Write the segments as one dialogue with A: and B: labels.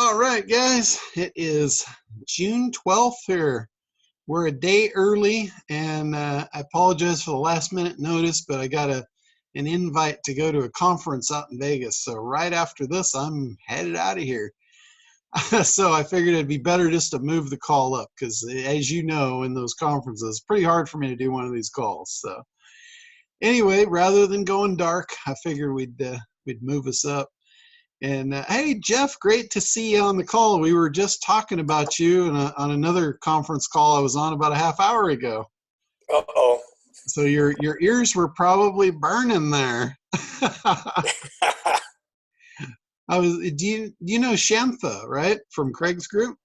A: All right, guys, it is June 12th here. We're a day early, and I apologize for the last minute notice, but I got an invite to go to a conference out in Vegas. So right after this, I'm headed out of here. So I figured it'd be better just to move the call up because, as you know, in those conferences, it's pretty hard for me to do one of these calls. So anyway, rather than going dark, I figured we'd move us up. And hey, Jeff, great to see you on the call. We were just talking about you on another conference call I was on about a half hour ago.
B: Uh-oh.
A: So your ears were probably burning there. Do you know Shantha, right, from Craig's group?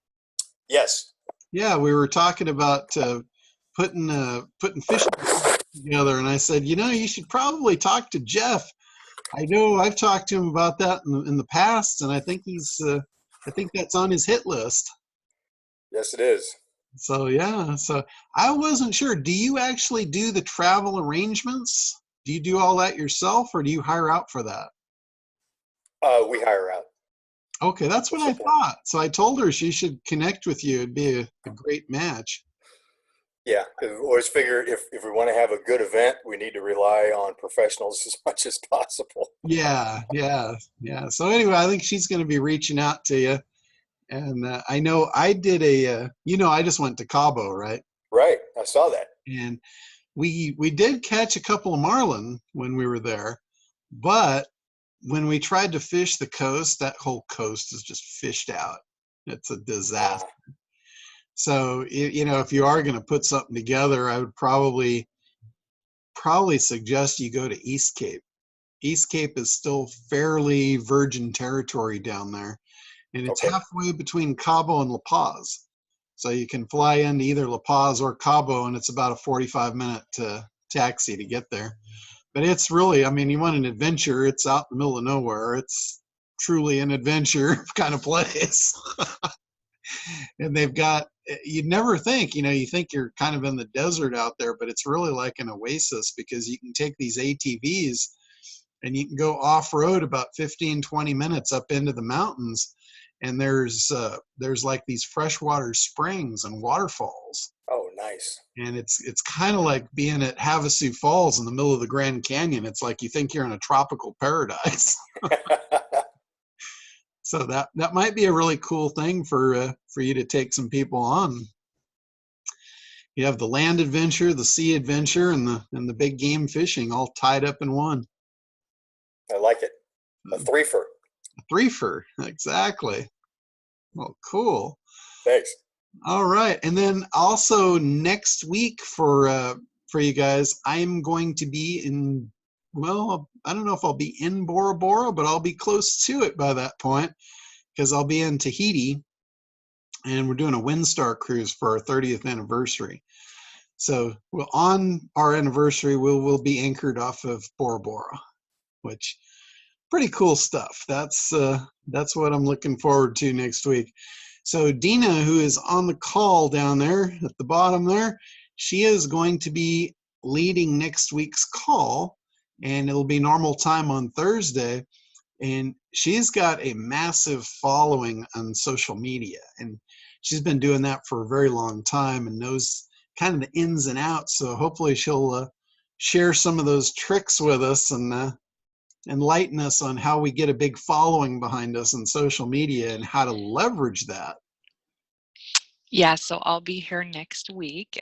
B: Yes.
A: Yeah, we were talking about putting fish together, and I said, you should probably talk to Jeff. I know I've talked to him about that in the past, and I think I think that's on his hit list.
B: Yes, it is.
A: So yeah, so I wasn't sure. Do you actually do the travel arrangements? Do you do all that yourself, or do you hire out for that?
B: We hire out.
A: Okay, that's what I thought. So I told her she should connect with you. It'd be a great match.
B: Yeah, because we always figure if we want to have a good event, we need to rely on professionals as much as possible.
A: Yeah. So anyway, I think she's going to be reaching out to you. And I know I did I just went to Cabo, right?
B: Right, I saw that.
A: And we did catch a couple of marlin when we were there, but when we tried to fish the coast, that whole coast is just fished out. It's a disaster. So if you are going to put something together, I would probably suggest you go to East Cape. East Cape is still fairly virgin territory down there, and it's halfway between Cabo and La Paz. So you can fly into either La Paz or Cabo, and it's about a 45-minute taxi to get there. But it's really, you want an adventure, it's out in the middle of nowhere. It's truly an adventure kind of place. And they've got, you'd never think, you think you're kind of in the desert out there, but it's really like an oasis because you can take these ATVs and you can go off-road about 15, 20 minutes up into the mountains. And there's like these freshwater springs and waterfalls.
B: Oh, nice.
A: And it's kind of like being at Havasu Falls in the middle of the Grand Canyon. It's like you think you're in a tropical paradise. So that might be a really cool thing for you to take some people on. You have the land adventure, the sea adventure, and the big game fishing all tied up in one.
B: I like it. A threefer.
A: A threefer, exactly. Well, cool.
B: Thanks.
A: All right, and then also next week for you guys, I'm going to be in. Well, I don't know if I'll be in Bora Bora, but I'll be close to it by that point because I'll be in Tahiti, and we're doing a Windstar cruise for our 30th anniversary. So on our anniversary, we'll be anchored off of Bora Bora, which pretty cool stuff. That's what I'm looking forward to next week. So Dina, who is on the call down there at the bottom there, she is going to be leading next week's call, and it'll be normal time on Thursday. And she's got a massive following on social media, and she's been doing that for a very long time and knows kind of the ins and outs. So hopefully she'll share some of those tricks with us and enlighten us on how we get a big following behind us on social media and how to leverage that.
C: Yeah, so I'll be here next week.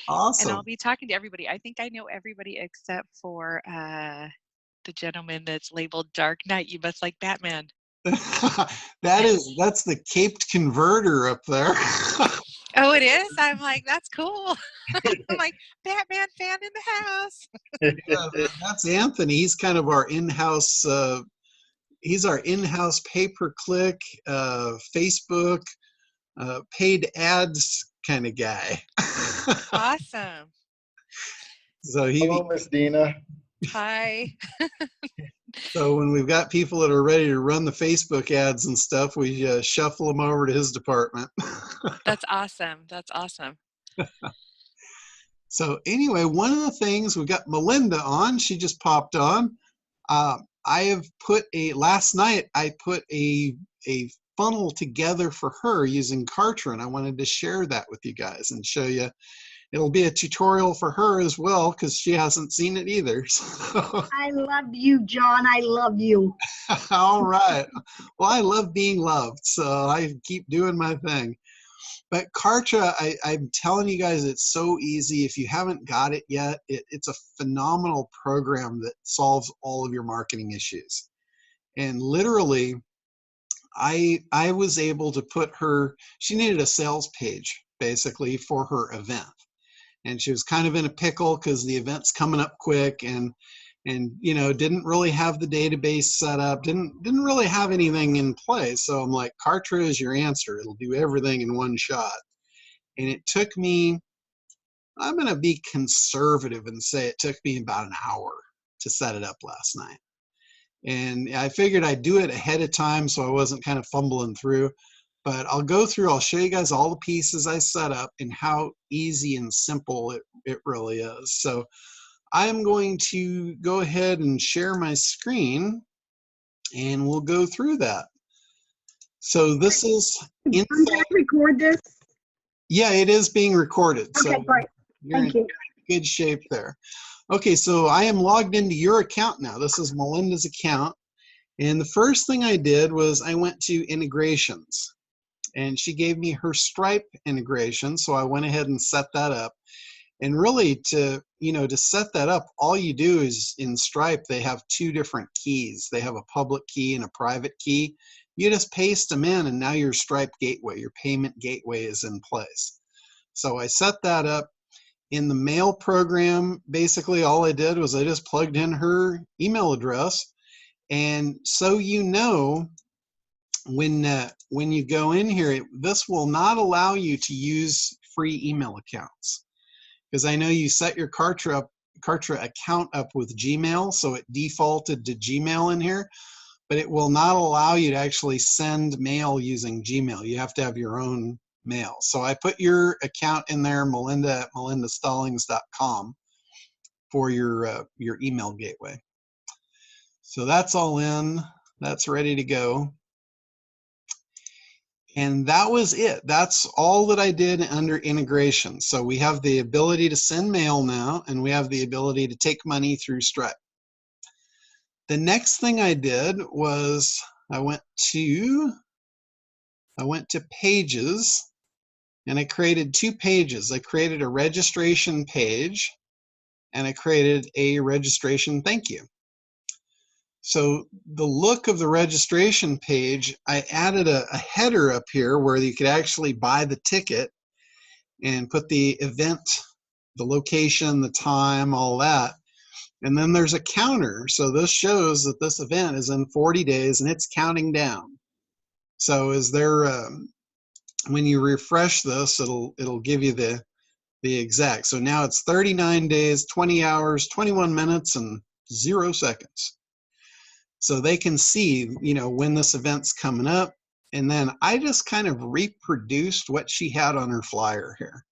A: Awesome.
C: And I'll be talking to everybody. I think I know everybody except for the gentleman that's labeled Dark Knight. You must like Batman.
A: That's the caped converter up there.
C: Oh, it is? I'm like, that's cool. I'm like, Batman fan in the house.
A: Yeah, that's Anthony. He's kind of our in-house, he's our in-house pay-per-click, Facebook, paid ads kind of guy.
C: Awesome.
A: So
D: hello, Miss Dina.
C: Hi.
A: So when we've got people that are ready to run the Facebook ads and stuff, we shuffle them over to his department.
C: That's awesome. That's awesome.
A: So anyway, one of the things, we got Melinda on. She just popped on. I have put last night I put a funnel together for her using Kartra, and I wanted to share that with you guys and show you. It'll be a tutorial for her as well because she hasn't seen it either. So,
D: I love you, John. I love you.
A: all right. Well, I love being loved, so I keep doing my thing. But Kartra, I'm telling you guys, it's so easy. If you haven't got it yet, it's a phenomenal program that solves all of your marketing issues. And literally, I was able to put her, she needed a sales page basically for her event. And she was kind of in a pickle because the event's coming up quick and you know, didn't really have the database set up, didn't really have anything in place. So I'm like, Kartra is your answer. It'll do everything in one shot. And it took me, I'm going to be conservative and say it took me about an hour to set it up last night. And I figured I'd do it ahead of time so I wasn't kind of fumbling through. But I'll go through, I'll show you guys all the pieces I set up and how easy and simple it really is. So I'm going to go ahead and share my screen and we'll go through that. So this is
D: Can I record this?
A: Yeah, it is being recorded.
D: Okay,
A: So
D: great.
A: you're
D: Thank
A: in
D: you.
A: good shape there. Okay, so I am logged into your account now. This is Melinda's account. And the first thing I did was I went to integrations. And she gave me her Stripe integration, so I went ahead and set that up. And really, to set that up, all you do is in Stripe, they have two different keys. They have a public key and a private key. You just paste them in, and now your Stripe gateway, your payment gateway is in place. So I set that up. In the mail program, basically all I did was I just plugged in her email address. And so when you go in here, this will not allow you to use free email accounts. Because I know you set your Kartra account up with Gmail, so it defaulted to Gmail in here, but it will not allow you to actually send mail using Gmail. You have to have your own mail. So I put your account in there, melinda@melindastallings.com, for your email gateway. So that's all in. That's ready to go. And that was it. That's all that I did under integration. So we have the ability to send mail now, and we have the ability to take money through Stripe. The next thing I did was I went to pages, and I created two pages. I created a registration page, and I created a registration thank you. So the look of the registration page, I added a header up here where you could actually buy the ticket and put the event, the location, the time, all that. And then there's a counter. So this shows that this event is in 40 days and it's counting down. So is there, when you refresh this, it'll give you the exact. So now it's 39 days, 20 hours, 21 minutes, and 0 seconds. So they can see, when this event's coming up. And then I just kind of reproduced what she had on her flyer here.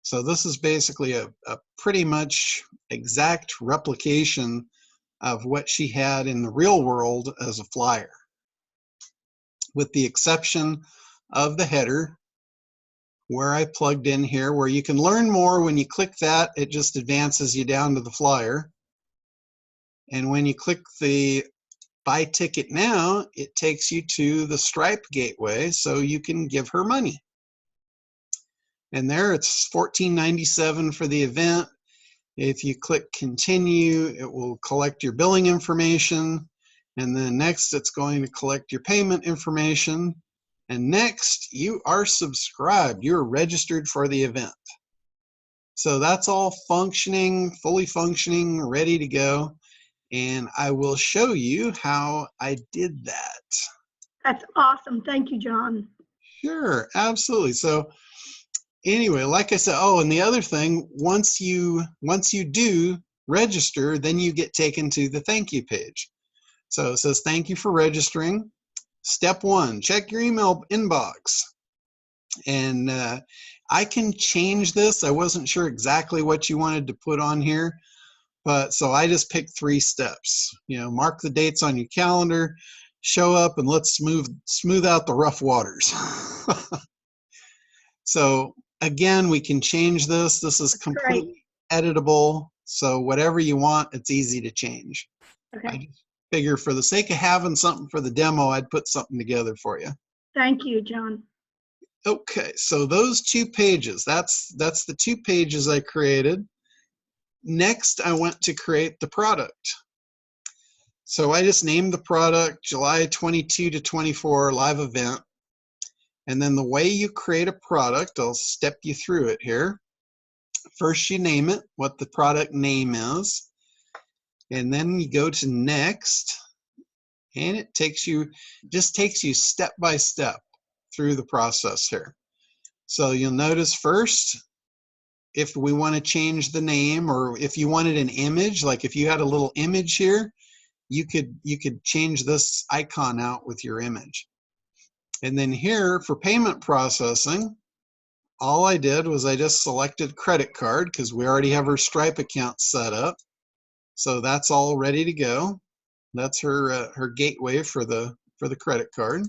A: So this is basically a pretty much exact replication of what she had in the real world as a flyer, with the exception of the header, where I plugged in here, where you can learn more. When you click that, it just advances you down to the flyer. And when you click the buy ticket now, it takes you to the Stripe gateway so you can give her money. And there it's $14.97 for the event. If you click continue, it will collect your billing information. And then next it's going to collect your payment information. And next you are subscribed. You're registered for the event. So that's all functioning, fully functioning, ready to go. And I will show you how I did that.
D: That's awesome. Thank you, John.
A: Sure, absolutely. So anyway, like I said, oh, and the other thing, once you do register, then you get taken to the thank you page. So it says, thank you for registering. Step 1, check your email inbox. And I can change this. I wasn't sure exactly what you wanted to put on here. But so I just picked 3 steps. Mark the dates on your calendar, show up and let's smooth out the rough waters. So again, we can change this. This is completely editable. So whatever you want, it's easy to change.
D: Okay.
A: I just figure for the sake of having something for the demo, I'd put something together for you.
D: Thank you, John.
A: Okay, so those 2 pages, that's the 2 pages I created. Next, I went to create the product. So I just named the product July 22 to 24 live event. And then the way you create a product, I'll step you through it here. First, you name it, what the product name is. And then you go to next, and it just takes you step by step through the process here. So you'll notice first, if we want to change the name, or if you wanted an image, like if you had a little image here, you could change this icon out with your image. And then here for payment processing, all I did was I just selected credit card because we already have her Stripe account set up. So that's all ready to go. That's her gateway for the credit card.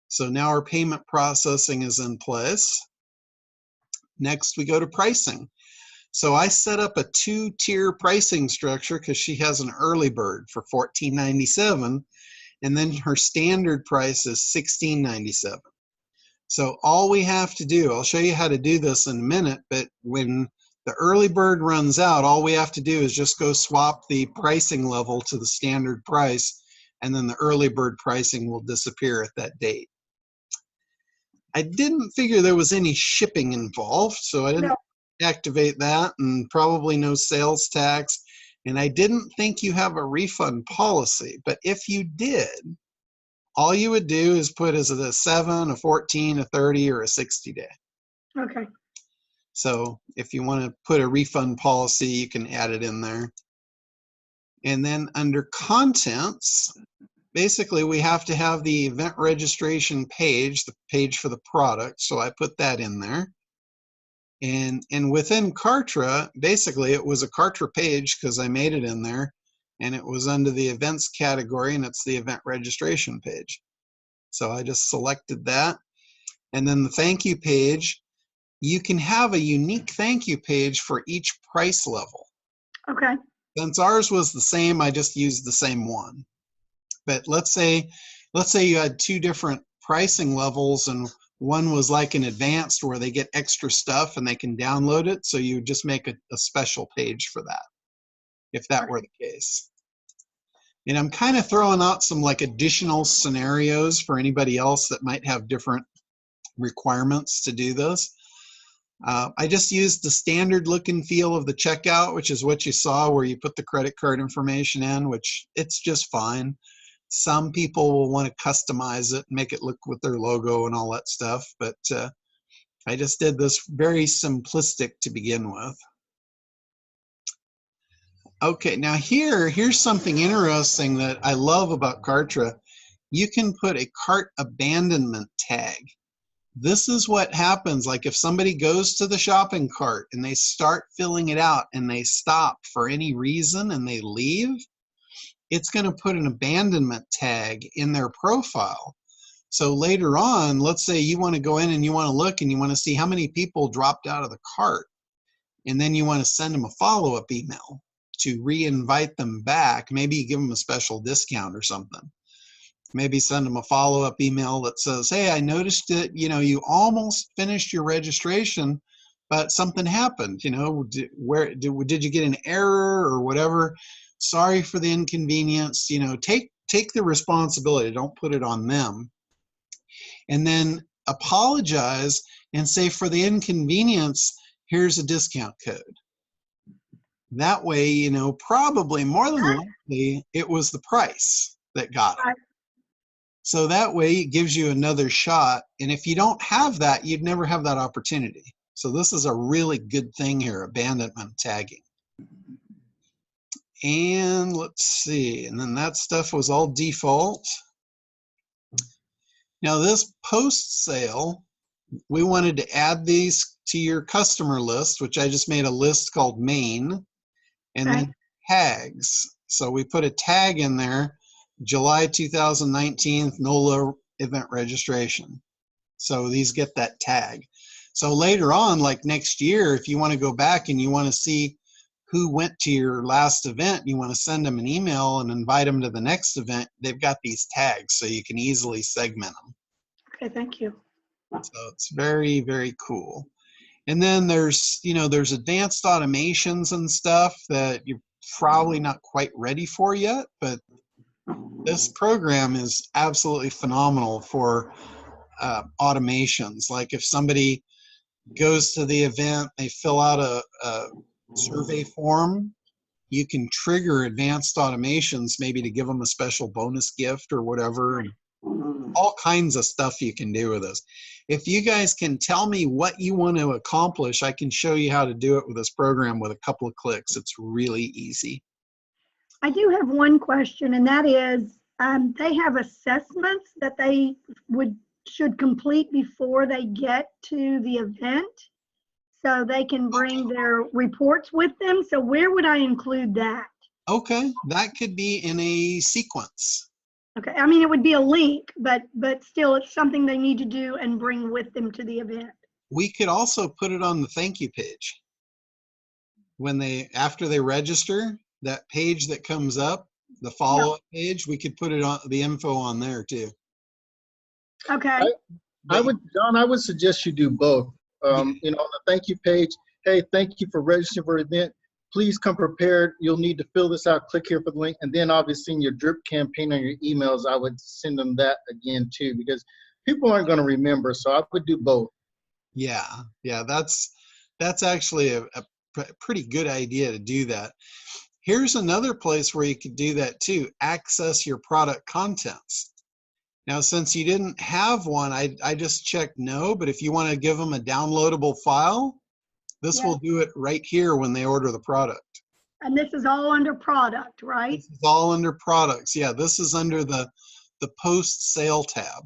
A: So now our payment processing is in place. Next, we go to pricing. So I set up a 2-tier pricing structure because she has an early bird for $14.97, and then her standard price is $16.97. So all we have to do, I'll show you how to do this in a minute, but when the early bird runs out, all we have to do is just go swap the pricing level to the standard price, and then the early bird pricing will disappear at that date. I didn't figure there was any shipping involved, so I didn't activate that, and probably no sales tax. And I didn't think you have a refund policy, but if you did, all you would do is put, is it a 7, a 14, a 30, or a 60 day?
D: Okay.
A: So if you want to put a refund policy, you can add it in there. And then under contents, basically we have to have the event registration page, the page for the product. So I put that in there. And within Kartra, basically it was a Kartra page because I made it in there, and it was under the events category, and it's the event registration page. So I just selected that. And then the thank you page, you can have a unique thank you page for each price level.
D: Okay.
A: Since ours was the same, I just used the same one. But let's say you had 2 different pricing levels, and one was like an advanced where they get extra stuff and they can download it. So you would just make a special page for that, if that were the case. And I'm kind of throwing out some like additional scenarios for anybody else that might have different requirements to do this. I just used the standard look and feel of the checkout, which is what you saw where you put the credit card information in, which it's just fine. Some people will want to customize it, make it look with their logo and all that stuff, but I just did this very simplistic to begin with. Okay, now here's something interesting that I love about Kartra. You can put a cart abandonment tag. This is what happens, like if somebody goes to the shopping cart and they start filling it out and they stop for any reason and they leave, it's going to put an abandonment tag in their profile. So later on, let's say you want to go in and you want to look and you want to see how many people dropped out of the cart, and then you want to send them a follow-up email to re-invite them back. Maybe you give them a special discount or something. Maybe send them a follow-up email that says, hey, I noticed that, you almost finished your registration, but something happened. Did you get an error or whatever? Sorry for the inconvenience. Take the responsibility. Don't put it on them. And then apologize and say, for the inconvenience, here's a discount code. That way, probably more than likely, it was the price that got it. So that way it gives you another shot. And if you don't have that, you'd never have that opportunity. So this is a really good thing here, abandonment tagging. And let's see, and then that stuff was all default. Now this post sale, we wanted to add these to your customer list, which I just made a list called main, and then tags. So we put a tag in there July 2019 NOLA event registration. So these get that tag. So later on, like next year, if you want to go back and you want to see who went to your last event, you want to send them an email and invite them to the next event, they've got these tags so you can easily segment them.
D: Okay, thank you.
A: So it's very, very cool. And then there's, there's advanced automations and stuff that you're probably not quite ready for yet, but this program is absolutely phenomenal for automations. Like if somebody goes to the event, they fill out a survey form, you can trigger advanced automations maybe to give them a special bonus gift or whatever. And all kinds of stuff you can do with this. If you guys can tell me what you want to accomplish, I can show you how to do it with this program with a couple of clicks. It's really easy.
D: I do have one question, and that is, they have assessments that they should complete before they get to the event, so they can bring their reports with them. So where would I include that?
A: Okay, that could be in a sequence.
D: Okay, I mean, it would be a link, but still, it's something they need to do and bring with them to the event.
A: We could also put it on the thank you page. After they register, that page that comes up, the follow-up page, we could put it on the info on there too.
D: Okay.
E: John, I would suggest you do both. On the thank you page, hey, thank you for registering for the event. Please come prepared. You'll need to fill this out. Click here for the link. And then obviously in your drip campaign on your emails, I would send them that again too, because people aren't going to remember. So I would do both.
A: Yeah, that's actually a pretty good idea to do that. Here's another place where you could do that too. Access your product contents. Now, since you didn't have one, I just checked no, but if you want to give them a downloadable file, this will do it right here when they order the product.
D: And this is all under product, right?
A: This is all under products. Yeah, this is under the post-sale tab.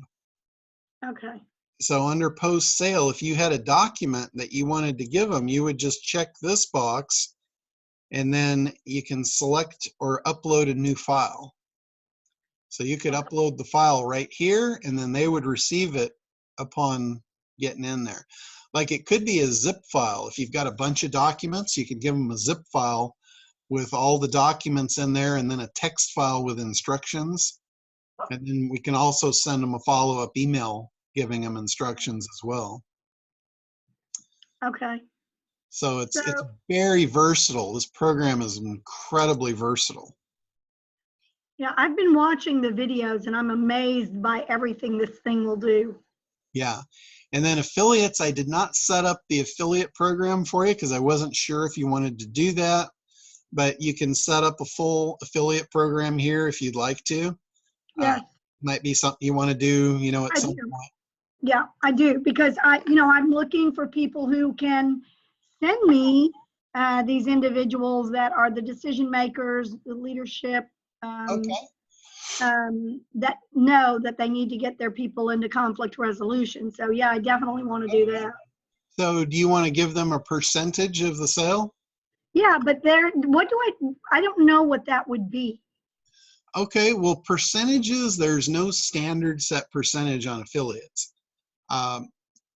D: Okay.
A: So under post-sale, if you had a document that you wanted to give them, you would just check this box, and then you can select or upload a new file. So you could upload the file right here, and then they would receive it upon getting in there. Like it could be a zip file. If you've got a bunch of documents, you could give them a zip file with all the documents in there, and then a text file with instructions. And then we can also send them a follow-up email giving them instructions as well.
D: Okay.
A: So it's very versatile. This program is incredibly versatile.
D: Yeah, I've been watching the videos and I'm amazed by everything this thing will do.
A: Yeah. And then affiliates, I did not set up the affiliate program for you because I wasn't sure if you wanted to do that, but you can set up a full affiliate program here if you'd like to.
D: Yes.
A: Might be something you want to do, at some point.
D: Yeah, I do, because I'm looking for people who can send me these individuals that are the decision makers, the leadership, that know that they need to get their people into conflict resolution. So yeah, I definitely want to do that.
A: So do you want to give them a percentage of the sale?
D: Yeah, but I don't know what that would be.
A: Okay, well, percentages, there's no standard set percentage on affiliates.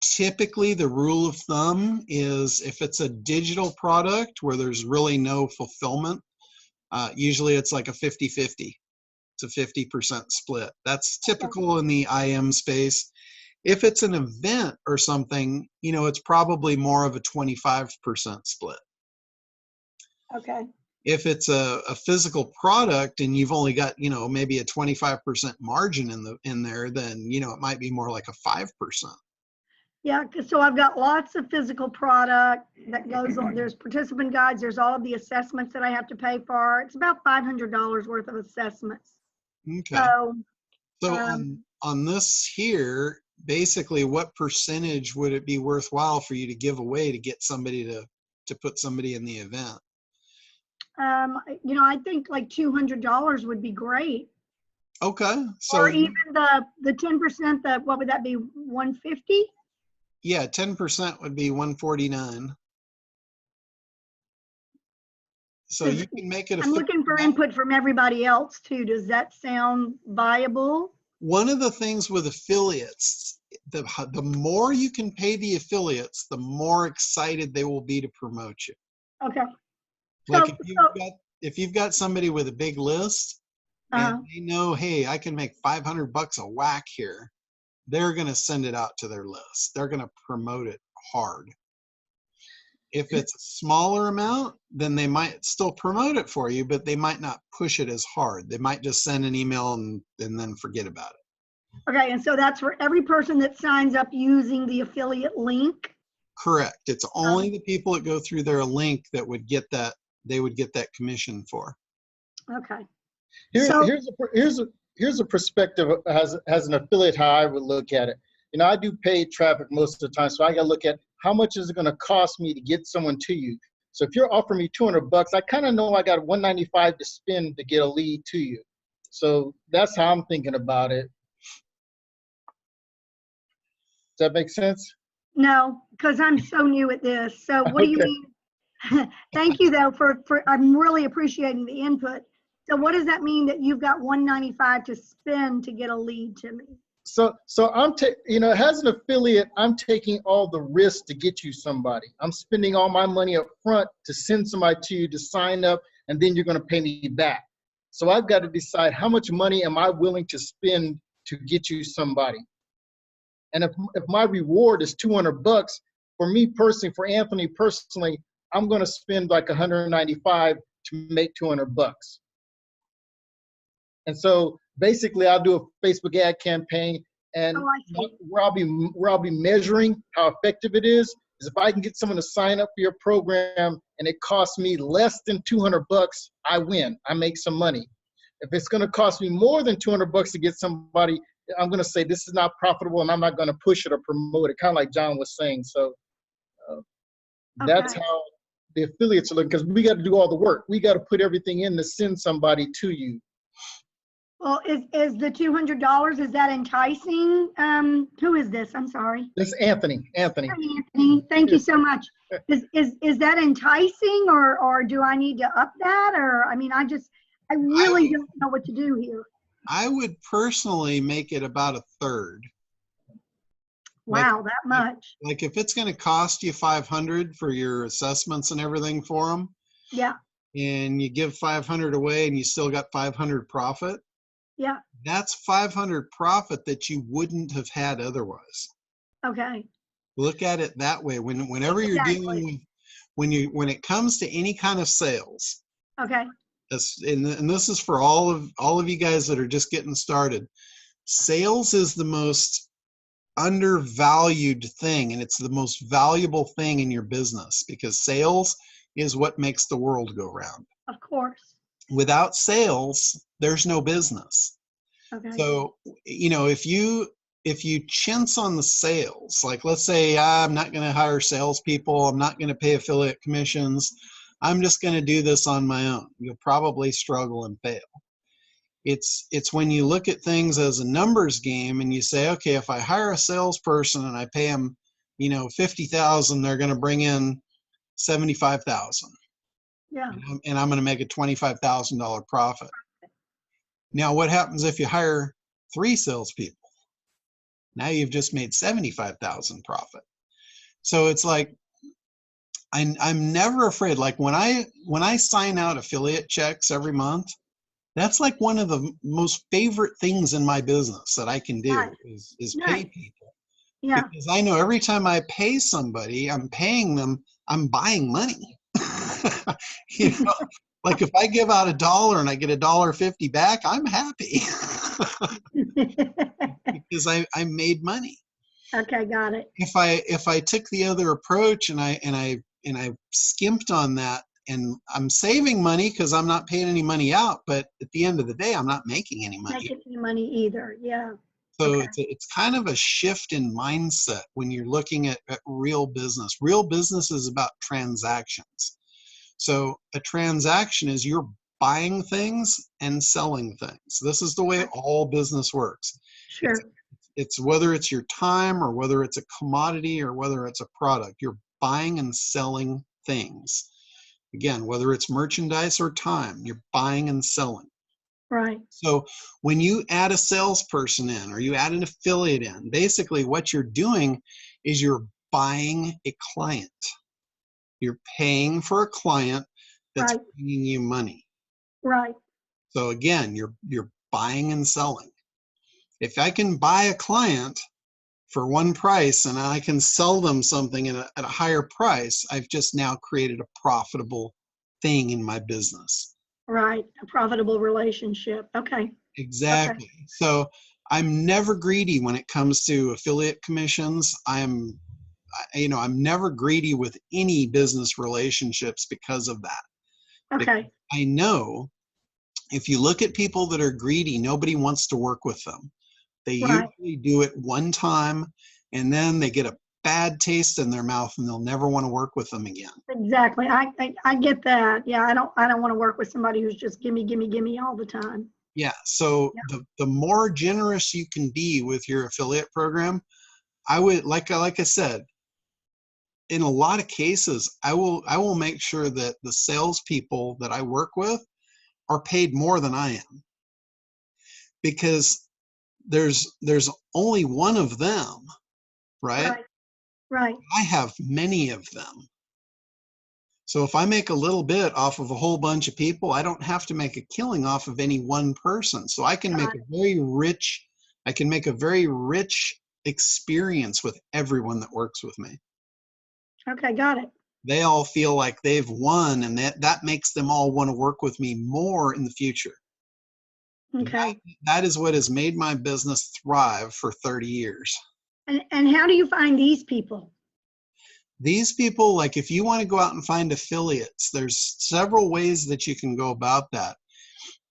A: Typically, the rule of thumb is if it's a digital product where there's really no fulfillment, usually it's like a 50-50. It's a 50% split. That's typical in the IM space. If it's an event or something, it's probably more of a 25% split.
D: Okay.
A: If it's a physical product and you've only got, maybe a 25% margin in there, then, it might be more like a 5%. Yeah,
D: so I've got lots of physical product that goes on. There's participant guides. There's all of the assessments that I have to pay for. It's about $500 worth of assessments.
A: Okay. So on this here, basically what percentage would it be worthwhile for you to give away to get somebody to put somebody in the event?
D: I think like $200 would be great.
A: Okay. So
D: or even the 10%, that what would that be, 150?
A: Yeah, 10% would be 149. So you can make it a
D: I'm
A: fixed
D: looking for
A: amount.
D: input from everybody else too. Does that sound viable?
A: One of the things with affiliates, the more you can pay the affiliates, the more excited they will be to promote you.
D: Okay.
A: Like
D: So,
A: if you've got somebody with a big list and they know, hey, I can make $500 a whack here, they're going to send it out to their list. They're going to promote it hard. If it's a smaller amount, then they might still promote it for you, but they might not push it as hard. They might just send an email and then forget about it.
D: okay, and so that's for every person that signs up using the affiliate link?
A: Correct. It's only the people that go through their link that would get that, they would get that commission for.
D: Okay.
E: Here's a perspective as an affiliate, how I would look at it. You know, I do paid traffic most of the time, so I got to look at how much is it going to cost me to get someone to you. So if you're offering me $200, I kind of know I got $195 to spend to get a lead to you. So that's how I'm thinking about it. Does that make sense?
D: No, because I'm so new at this. So what do you mean? Thank you though for I'm really appreciating the input. So what does that mean that you've got $195 to spend to get a lead to me?
E: So I'm as an affiliate, I'm taking all the risks to get you somebody. I'm spending all my money up front to send somebody to you to sign up, and then you're going to pay me back. So I've got to decide how much money am I willing to spend to get you somebody. And if my reward is $200, for me personally, for Anthony personally, I'm going to spend like $195 to make $200. And so basically I'll do a Facebook ad campaign, and where I'll be measuring how effective it is if I can get someone to sign up for your program and it costs me less than $200, I win. I make some money. If it's going to cost me more than $200 to get somebody, I'm going to say this is not profitable and I'm not going to push it or promote it, kind of like John was saying. So that's how the affiliates are looking, because we got to do all the work. We got to put everything in to send somebody to you.
D: Well, is the $200, is that enticing? Who is this? I'm sorry.
E: This is Anthony.
D: Hi, Anthony. Thank you so much. Is that enticing, or do I need to up that? Or, I mean, I really don't know what to do here.
A: I would personally make it about a third.
D: Wow, that much.
A: Like if it's going to cost you $500 for your assessments and everything for them.
D: Yeah.
A: And you give $500 away and you still got $500 profit.
D: Yeah.
A: That's $500 profit that you wouldn't have had otherwise.
D: Okay.
A: Look at it that way. Whenever you're dealing with, when it comes to any kind of sales.
D: Okay.
A: And this is for all of you guys that are just getting started. Sales is the most undervalued thing, and it's the most valuable thing in your business, because sales is what makes the world go round.
D: Of course.
A: Without sales, there's no business.
D: Okay.
A: So, if you chintz on the sales, like let's say I'm not going to hire salespeople, I'm not going to pay affiliate commissions, I'm just going to do this on my own, you'll probably struggle and fail. It's when you look at things as a numbers game and you say, okay, if I hire a salesperson and I pay them, $50,000, they're going to bring in $75,000.
D: Yeah.
A: And I'm going to make a $25,000 profit. Now, what happens if you hire 3 salespeople? Now you've just made $75,000 profit. So it's like, I'm never afraid. Like when I sign out affiliate checks every month, that's like one of the most favorite things in my business that I can do.
D: Right.
A: is pay people.
D: Yeah.
A: Because I know every time I pay somebody, I'm paying them, I'm buying money. Like if I give out $1 and I get $1.50 back, I'm happy because I made money.
D: Okay, got it.
A: If I took the other approach and I skimped on that, and I'm saving money because I'm not paying any money out, but at the end of the day, I'm not making any money.
D: Making any money either. Yeah.
A: So
D: okay.
A: it's kind of a shift in mindset when you're looking at real business. Real business is about transactions. So a transaction is you're buying things and selling things. This is the way all business works.
D: Sure.
A: It's whether it's your time or whether it's a commodity or whether it's a product, you're buying and selling things. Again, whether it's merchandise or time, you're buying and selling.
D: Right.
A: So when you add a salesperson in or you add an affiliate in, basically what you're doing is you're buying a client. You're paying for a client that's
D: Right.
A: bringing you money.
D: Right.
A: So again, you're buying and selling. If I can buy a client for one price and I can sell them something at a higher price, I've just now created a profitable thing in my business.
D: Right. A profitable relationship. Okay.
A: Exactly. So I'm never greedy when it comes to affiliate commissions. I'm never greedy with any business relationships because of that. Because
D: Okay.
A: I know if you look at people that are greedy, nobody wants to work with them. They
D: Right.
A: usually do it one time and then they get a bad taste in their mouth and they'll never want to work with them again.
D: Exactly. I get that. Yeah. I don't want to work with somebody who's just gimme, gimme, gimme all the time.
A: Yeah. So
D: Yeah.
A: the more generous you can be with your affiliate program, I would, like I said, in a lot of cases, I will make sure that the salespeople that I work with are paid more than I am, because there's only one of them, right?
D: Right. Right.
A: I have many of them. So if I make a little bit off of a whole bunch of people, I don't have to make a killing off of any one person. So I can make a very rich experience with everyone that works with me.
D: Okay. Got it.
A: They all feel like they've won, and that makes them all want to work with me more in the future.
D: Okay.
A: That is what has made my business thrive for 30 years.
D: And how do you find these people?
A: These people, like if you want to go out and find affiliates, there's several ways that you can go about that.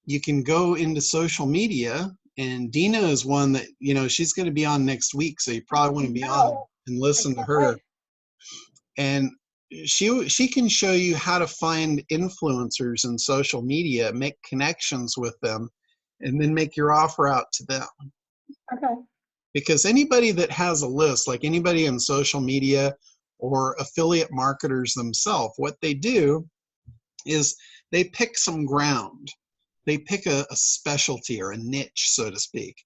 A: You can go into social media, and Dina is one that, she's going to be on next week, so you probably want to be on and listen to her. And she can show you how to find influencers in social media, make connections with them, and then make your offer out to them.
D: Okay.
A: Because anybody that has a list, like anybody in social media or affiliate marketers themselves, what they do is they pick some ground. They pick a specialty or a niche, so to speak,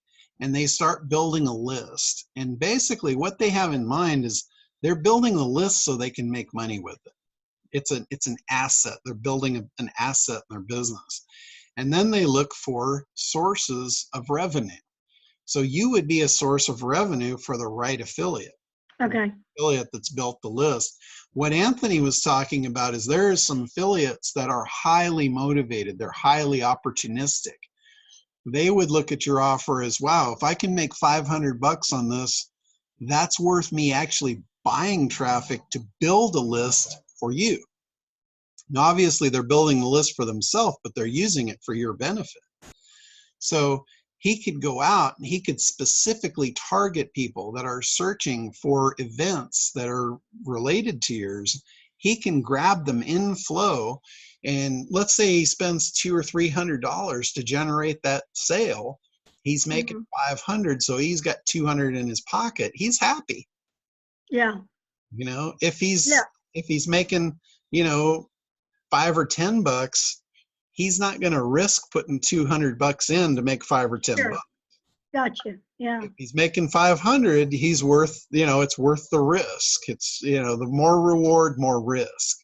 A: and they start building a list. And basically what they have in mind is they're building a list so they can make money with it. It's an asset. They're building an asset in their business. And then they look for sources of revenue. So you would be a source of revenue for the right affiliate.
D: Okay.
A: Affiliate that's built the list. What Anthony was talking about is there are some affiliates that are highly motivated. They're highly opportunistic. They would look at your offer as, wow, if I can make $500 on this, that's worth me actually buying traffic to build a list for you. Now, obviously, they're building the list for themselves, but they're using it for your benefit. So he could go out and he could specifically target people that are searching for events that are related to yours. He can grab them in flow, and let's say he spends $200 or $300 to generate that sale. He's making $500, so he's got $200 in his pocket. He's happy.
D: Yeah.
A: If he's making, $5 or $10, he's not going to risk putting $200 in to make $5 or $10.
D: Sure. Gotcha. Yeah.
A: If he's making 500, he's worth, it's worth the risk. It's, the more reward, more risk.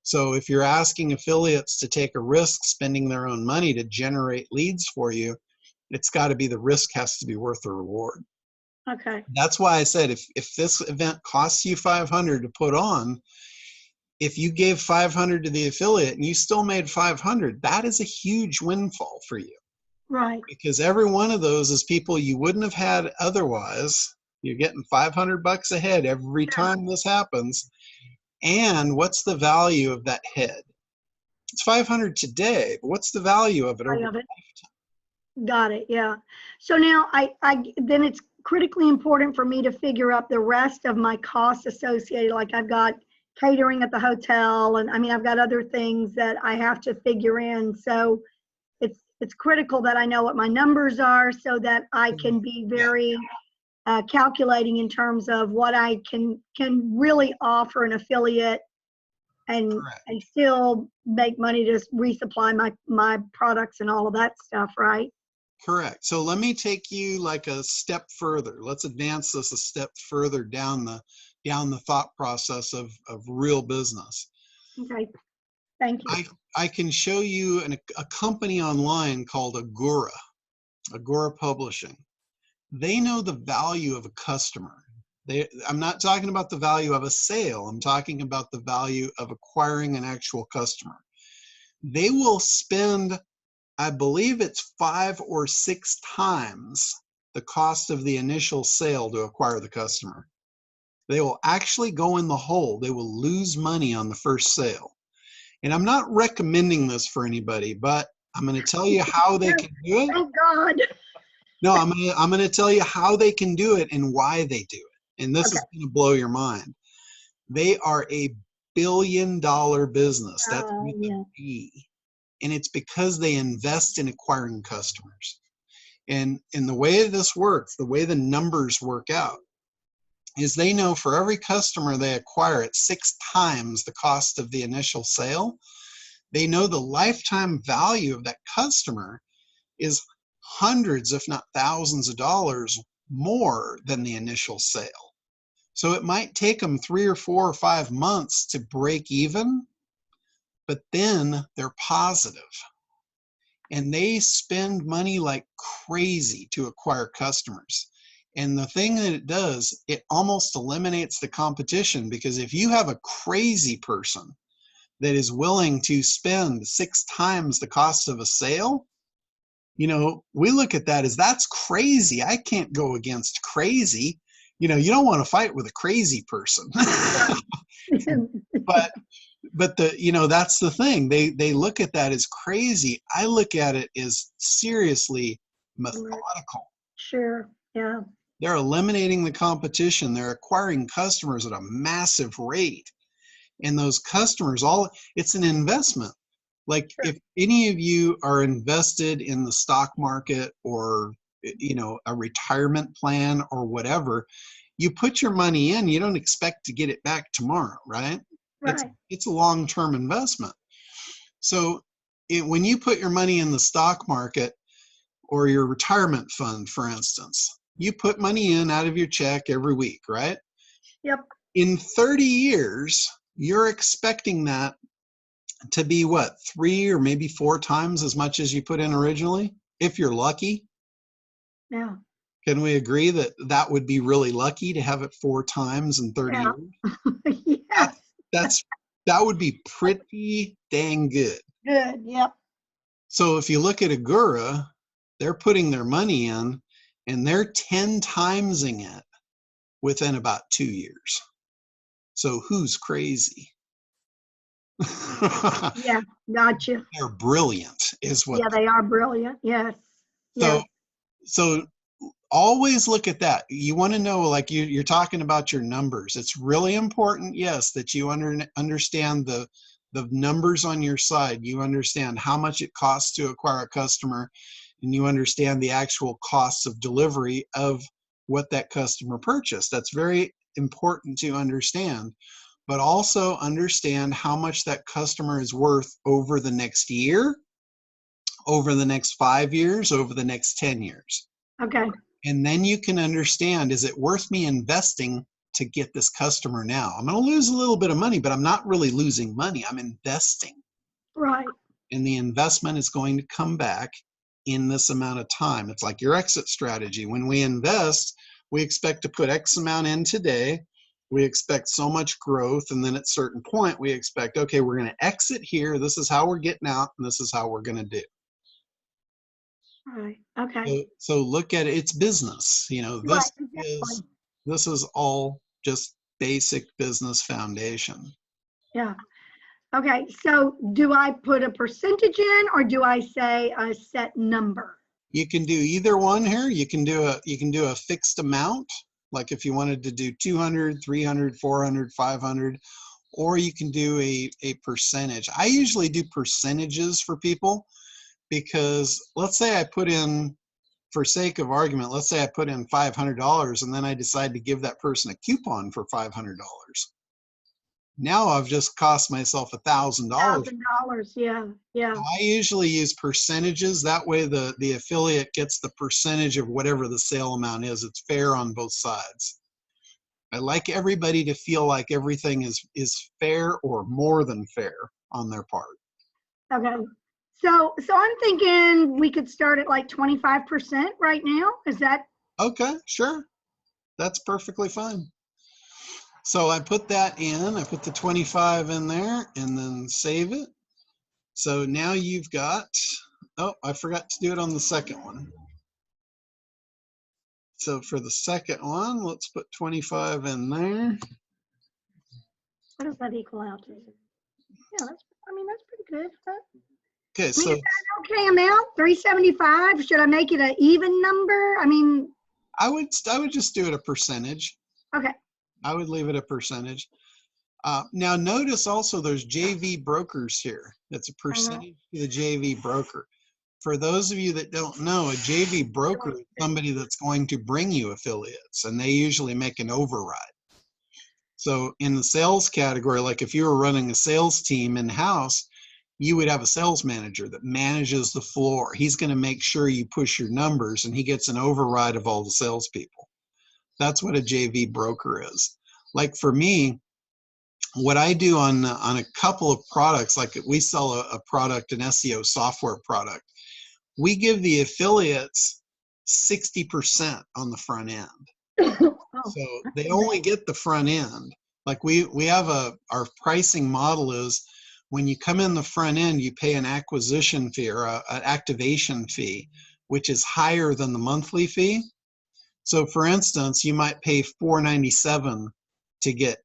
A: So if you're asking affiliates to take a risk spending their own money to generate leads for you, it's got to be, the risk has to be worth the reward.
D: Okay.
A: That's why I said, if this event costs you $500 to put on, if you gave $500 to the affiliate and you still made $500, that is a huge windfall for you.
D: Right.
A: Because every one of those is people you wouldn't have had otherwise. You're getting $500 a head every time this happens. And what's the value of that head? It's $500 today, but what's the value of it over a lifetime?
D: Got it. Yeah. So now then it's critically important for me to figure out the rest of my costs associated. Like I've got catering at the hotel, and I've got other things that I have to figure in. So it's critical that I know what my numbers are so that I can be very calculating in terms of what I can really offer an affiliate and
A: Correct.
D: I still make money to resupply my products and all of that stuff, right?
A: Correct. So let me take you like a step further. Let's advance this a step further down the thought process of real business.
D: Okay, thank you.
A: I can show you a company online called Agora Publishing. They know the value of a customer. I'm not talking about the value of a sale. I'm talking about the value of acquiring an actual customer. They will spend, I believe it's 5 or 6 times the cost of the initial sale to acquire the customer. They will actually go in the hole. They will lose money on the first sale. And I'm not recommending this for anybody, but I'm going to tell you how they can do it.
D: Thank God.
A: No, I'm going to tell you how they can do it and why they do it. And this is going to blow your mind. They are a $1 billion business. That's with
D: Yeah.
A: a B. And it's because they invest in acquiring customers. And the way this works, the way the numbers work out, is they know for every customer they acquire at 6 times the cost of the initial sale, they know the lifetime value of that customer is hundreds, if not thousands of dollars more than the initial sale. So it might take them 3 or 4 or 5 months to break even, but then they're positive. And they spend money like crazy to acquire customers. And the thing that it does, it almost eliminates the competition, because if you have a crazy person that is willing to spend 6 times the cost of a sale, you know, we look at that as that's crazy. I can't go against crazy. You know, you don't want to fight with a crazy person. But the, you know, that's the thing. They look at that as crazy. I look at it as seriously methodical.
D: Sure. Yeah.
A: They're eliminating the competition. They're acquiring customers at a massive rate. And those customers, it's an investment. Like if any of you are invested in the stock market or, you know, a retirement plan or whatever, you put your money in, you don't expect to get it back tomorrow, right?
D: Right.
A: It's a long-term investment. So when you put your money in the stock market or your retirement fund, for instance, you put money in out of your check every week, right?
D: Yep.
A: In 30 years, you're expecting that to be what, 3 or maybe 4 times as much as you put in originally, if you're lucky.
D: Yeah.
A: Can we agree that that would be really lucky to have it 4 times in 30 years?
D: Yes.
A: That would be pretty dang good.
D: Good. Yep.
A: So if you look at Agora, they're putting their money in and they're 10 timesing it within about 2 years. So who's crazy?
D: Yeah. Gotcha.
A: They're brilliant is what.
D: Yeah, they are brilliant. Yes.
A: So always look at that. You want to know, like you're talking about your numbers. It's really important, yes, that you understand the numbers on your side. You understand how much it costs to acquire a customer, and you understand the actual costs of delivery of what that customer purchased. That's very important to understand. But also understand how much that customer is worth over the next year, over the next 5 years, over the next 10 years.
D: Okay.
A: And then you can understand, is it worth me investing to get this customer now? I'm going to lose a little bit of money, but I'm not really losing money. I'm investing.
D: Right.
A: And the investment is going to come back in this amount of time. It's like your exit strategy. When we invest, we expect to put X amount in today. We expect so much growth. And then at a certain point, we expect, okay, we're going to exit here. This is how we're getting out. And this is how we're going to do.
D: Right. Okay.
A: So look at it. It's business. You know,
D: Right. Exactly.
A: this is all just basic business foundation.
D: Yeah. Okay. So do I put a percentage in, or do I say a set number?
A: You can do either one here. You can do a fixed amount, like if you wanted to do 200, 300, 400, 500, or you can do a percentage. I usually do percentages for people because let's say I put in, for sake of argument, let's say I put in $500 and then I decide to give that person a coupon for $500. Now I've just cost myself $1,000.
D: $1,000, yeah, yeah.
A: I usually use percentages. That way the affiliate gets the percentage of whatever the sale amount is. It's fair on both sides. I like everybody to feel like everything is fair or more than fair on their part.
D: Okay. So I'm thinking we could start at like 25% right now. Is that?
A: Okay, sure. That's perfectly fine. So I put that in, I put the 25 in there and then save it. So now you've got, oh, I forgot to do it on the second one. So for the second one, let's put 25 in there.
D: What does that equal out to? Yeah, that's pretty good. Huh?
A: Okay,
D: I
A: so
D: mean, is that okay amount? 375? Should I make it an even number? I mean,
A: I would just do it a percentage.
D: okay.
A: I would leave it a percentage. Now notice also there's JV brokers here. That's a percentage to the JV broker. For those of you that don't know, a JV broker is somebody that's going to bring you affiliates, and they usually make an override. So in the sales category, like if you were running a sales team in-house, you would have a sales manager that manages the floor. He's going to make sure you push your numbers, and he gets an override of all the salespeople. That's what a JV broker is. Like for me, what I do on a couple of products, like we sell a product, an SEO software product, we give the affiliates 60% on the front end. So they only get the front end. Like we have our pricing model is when you come in the front end, you pay an acquisition fee or an activation fee, which is higher than the monthly fee. So for instance, you might pay $497 to get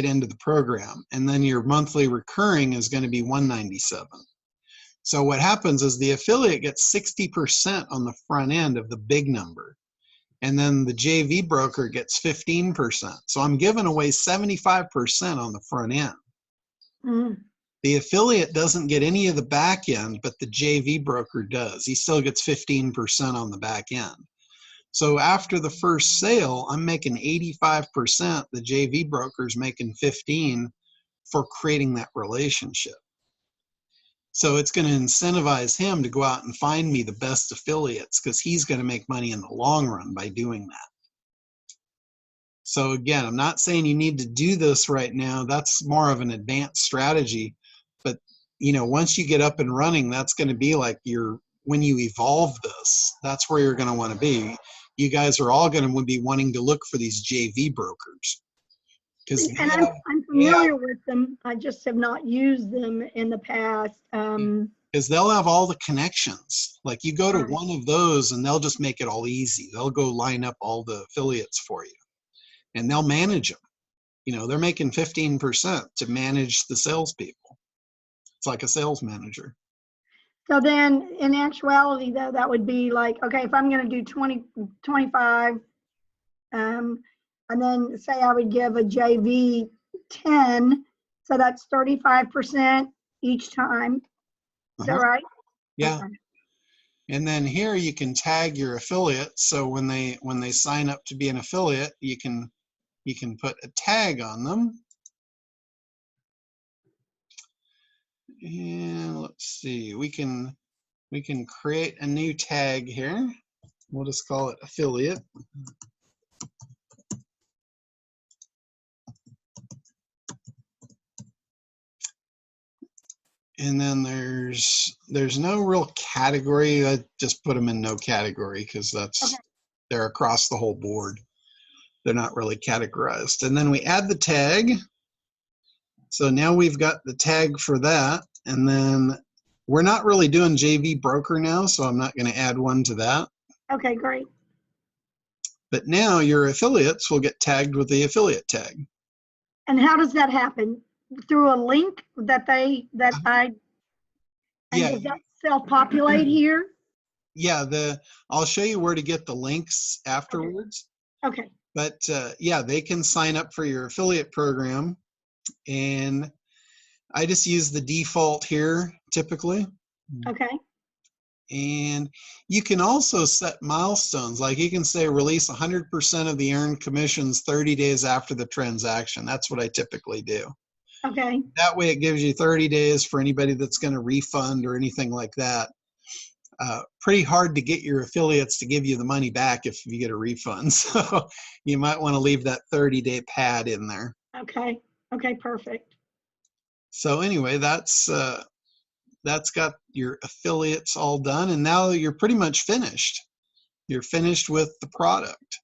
A: into the program, and then your monthly recurring is going to be $197. So what happens is the affiliate gets 60% on the front end of the big number, and then the JV broker gets 15%. So I'm giving away 75% on the front end.
D: Mm-hmm.
A: The affiliate doesn't get any of the back end, but the JV broker does. He still gets 15% on the back end. So after the first sale, I'm making 85%. The JV broker's making 15% for creating that relationship. So it's going to incentivize him to go out and find me the best affiliates because he's going to make money in the long run by doing that. So again, I'm not saying you need to do this right now. That's more of an advanced strategy. But you know, once you get up and running, that's going to be like when you evolve this, that's where you're going to want to be. You guys are all going to be wanting to look for these JV brokers.
D: And I'm familiar with them. I just have not used them in the past.
A: Because they'll have all the connections. Like you go to one of those and they'll just make it all easy. They'll go line up all the affiliates for you and they'll manage them. You know, they're making 15% to manage the salespeople. It's like a sales manager.
D: So then in actuality, though, that would be like, okay, if I'm going to do 25, and then say I would give a JV 10, so that's 35% each time. Is that right?
A: Yeah.
D: Okay.
A: And then here you can tag your affiliate. So when they sign up to be an affiliate, you can put a tag on them. And let's see, we can create a new tag here. We'll just call it affiliate. And then there's no real category. I just put them in no category because they're across the whole board. They're not really categorized. And then we add the tag. So now we've got the tag for that. And then we're not really doing JV broker now, so I'm not going to add one to that.
D: Okay, great.
A: But now your affiliates will get tagged with the affiliate tag.
D: And how does that happen? Through a link that I
A: Yeah.
D: Does that self-populate here?
A: Yeah, I'll show you where to get the links afterwards.
D: Okay.
A: But yeah, they can sign up for your affiliate program, and I just use the default here typically.
D: Okay.
A: And you can also set milestones, like you can say release 100% of the earned commissions 30 days after the transaction. That's what I typically do.
D: Okay.
A: That way it gives you 30 days for anybody that's going to refund or anything like that. Pretty hard to get your affiliates to give you the money back if you get a refund. So you might want to leave that 30-day pad in there.
D: Okay. Okay, perfect.
A: So anyway, that's got your affiliates all done, and now you're pretty much finished. You're finished with the product.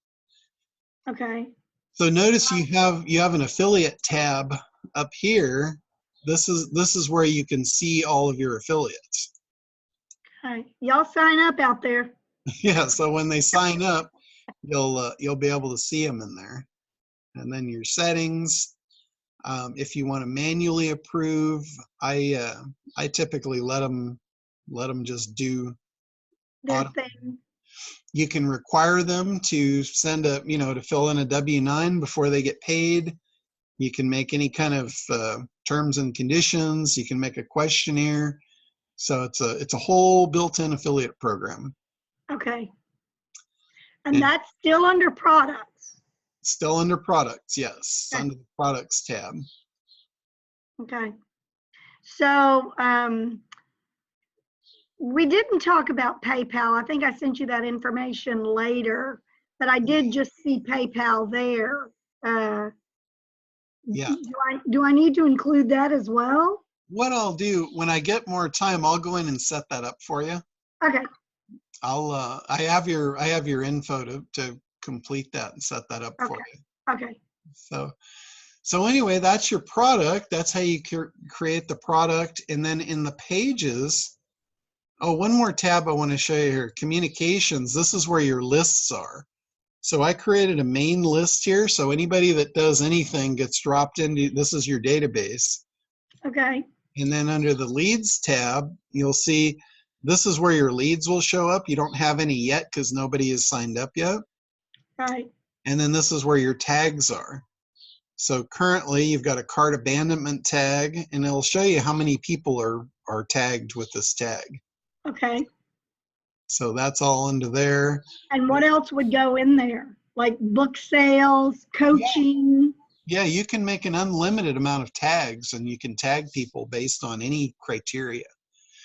D: Okay.
A: So notice you have an affiliate tab up here. This is where you can see all of your affiliates.
D: Okay. Y'all sign up out there.
A: Yeah, so when they sign up, you'll be able to see them in there. And then your settings. If you want to manually approve, I typically let them just do
D: Their
A: auto.
D: thing.
A: You can require them to send to fill in a W-9 before they get paid. You can make any kind of terms and conditions. You can make a questionnaire. So it's a whole built-in affiliate program.
D: Okay. And that's still under products.
A: Still under products, yes,
D: Okay.
A: under the products tab.
D: Okay. So we didn't talk about PayPal. I think I sent you that information later, but I did just see PayPal there.
A: Yeah.
D: Do I need to include that as well?
A: What I'll do when I get more time, I'll go in and set that up for you.
D: Okay.
A: I have your info to complete that and set that up for you.
D: Okay.
A: So anyway, that's your product. That's how you create the product. And then in the pages, one more tab I want to show you here, communications. This is where your lists are. So I created a main list here. So anybody that does anything gets dropped into, this is your database.
D: Okay.
A: And then under the leads tab, you'll see this is where your leads will show up. You don't have any yet because nobody has signed up yet.
D: Right.
A: And then this is where your tags are. So currently you've got a cart abandonment tag, and it'll show you how many people are tagged with this tag.
D: Okay.
A: So that's all under there.
D: And what else would go in there? Like book sales, coaching?
A: Yeah, you can make an unlimited amount of tags, and you can tag people based on any criteria.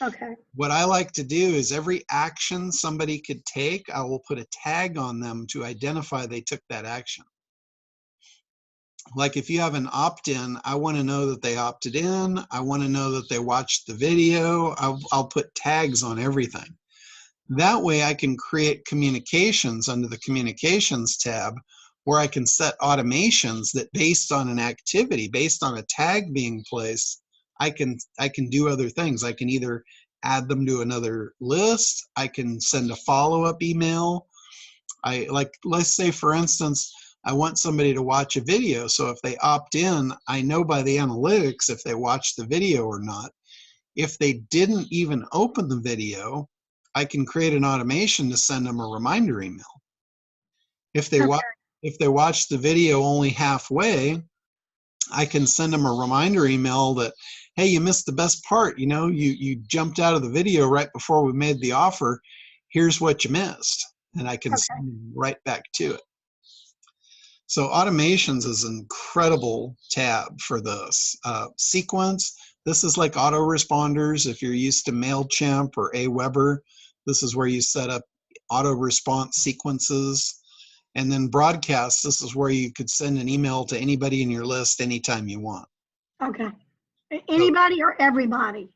D: Okay.
A: What I like to do is every action somebody could take, I will put a tag on them to identify they took that action. Like if you have an opt-in, I want to know that they opted in. I want to know that they watched the video. I'll put tags on everything. That way I can create communications under the communications tab where I can set automations that based on an activity, based on a tag being placed, I can do other things. I can either add them to another list. I can send a follow-up email. Let's say for instance, I want somebody to watch a video. So if they opt in, I know by the analytics if they watched the video or not. If they didn't even open the video, I can create an automation to send them a reminder email. If they watch the video only halfway, I can send them a reminder email that, hey, you missed the best part. You jumped out of the video right before we made the offer. Here's what you missed. And I can send them right back to it. So automations is an incredible tab for this. Sequence, this is like autoresponders. If you're used to MailChimp or Aweber, this is where you set up auto response sequences. And then broadcast, this is where you could send an email to anybody in your list anytime you want.
D: Okay. Anybody or everybody?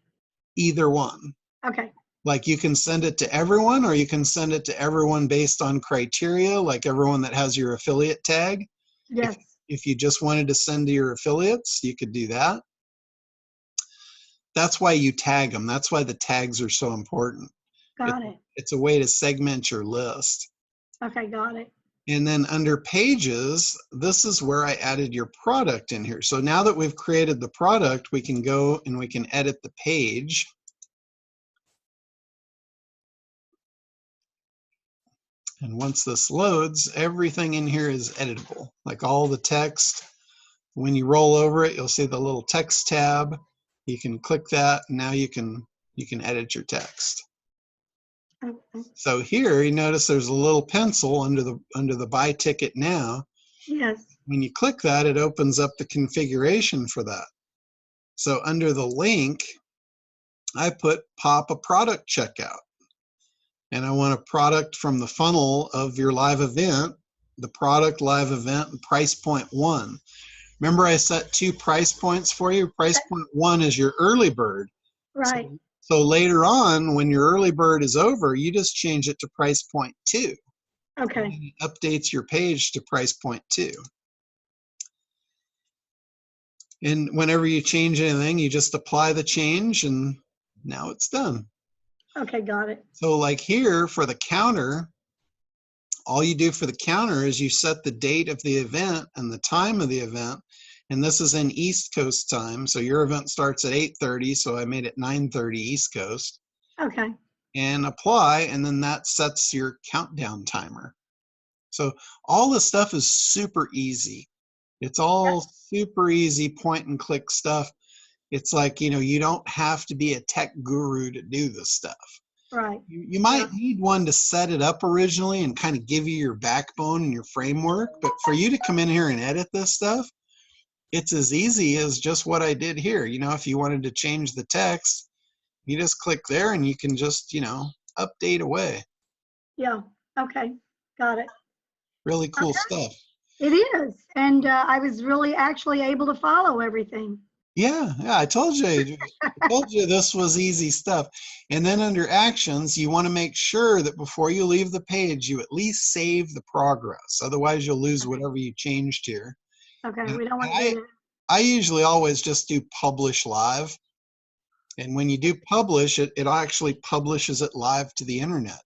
A: Either one.
D: Okay.
A: Like you can send it to everyone, or you can send it to everyone based on criteria, like everyone that has your affiliate tag.
D: Yes.
A: If you just wanted to send to your affiliates, you could do that. That's why you tag them. That's why the tags are so important.
D: Got it.
A: It's a way to segment your list.
D: Okay, got it.
A: And then under pages, this is where I added your product in here. So now that we've created the product, we can go and we can edit the page. And once this loads, everything in here is editable, like all the text. When you roll over it, you'll see the little text tab. You can click that, and now you can edit your text.
D: Okay.
A: So here, you notice there's a little pencil under the buy ticket now.
D: Yes.
A: When you click that, it opens up the configuration for that. So under the link, I put pop a product checkout. And I want a product from the funnel of your live event, the product, live event, and price point 1. Remember I set 2 price points for you? Price point 1 is your early bird.
D: Right.
A: So later on, when your early bird is over, you just change it to price point 2.
D: Okay.
A: And it updates your page to price point 2. And whenever you change anything, you just apply the change and now it's done.
D: Okay, got it.
A: So like here for the counter, all you do for the counter is you set the date of the event and the time of the event. And this is in East Coast time. So your event starts at 8:30. So I made it 9:30 East Coast.
D: Okay.
A: And apply, and then that sets your countdown timer. So all this stuff is super easy. It's all super easy point and click stuff. It's like, you know, you don't have to be a tech guru to do this stuff.
D: Right.
A: You might need one to set it up originally and kind of give you your backbone and your framework, but for you to come in here and edit this stuff, it's as easy as just what I did here. You know, if you wanted to change the text, you just click there and you can just, you know, update away.
D: Yeah. Okay. Got it.
A: Really cool stuff.
D: It is. And I was really actually able to follow everything.
A: Yeah, I told you. I told you this was easy stuff. And then under actions, you want to make sure that before you leave the page, you at least save the progress. Otherwise, you'll lose whatever you changed here.
D: Okay. We don't want to do that.
A: I usually always just do publish live. And when you do publish, it actually publishes it live to the internet.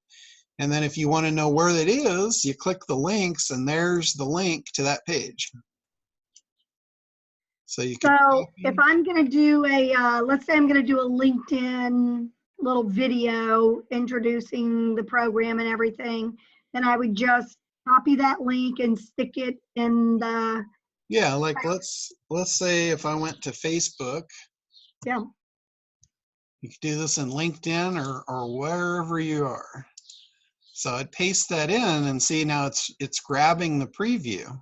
A: And then if you want to know where it is, you click the links and there's the link to that page. So you can.
D: So if I'm going to do a, let's say I'm going to do a LinkedIn little video introducing the program and everything, then I would just copy that link and stick it in the.
A: Yeah, like let's say if I went to Facebook.
D: Yeah.
A: You could do this in LinkedIn or wherever you are. So I'd paste that in and see now it's grabbing the preview.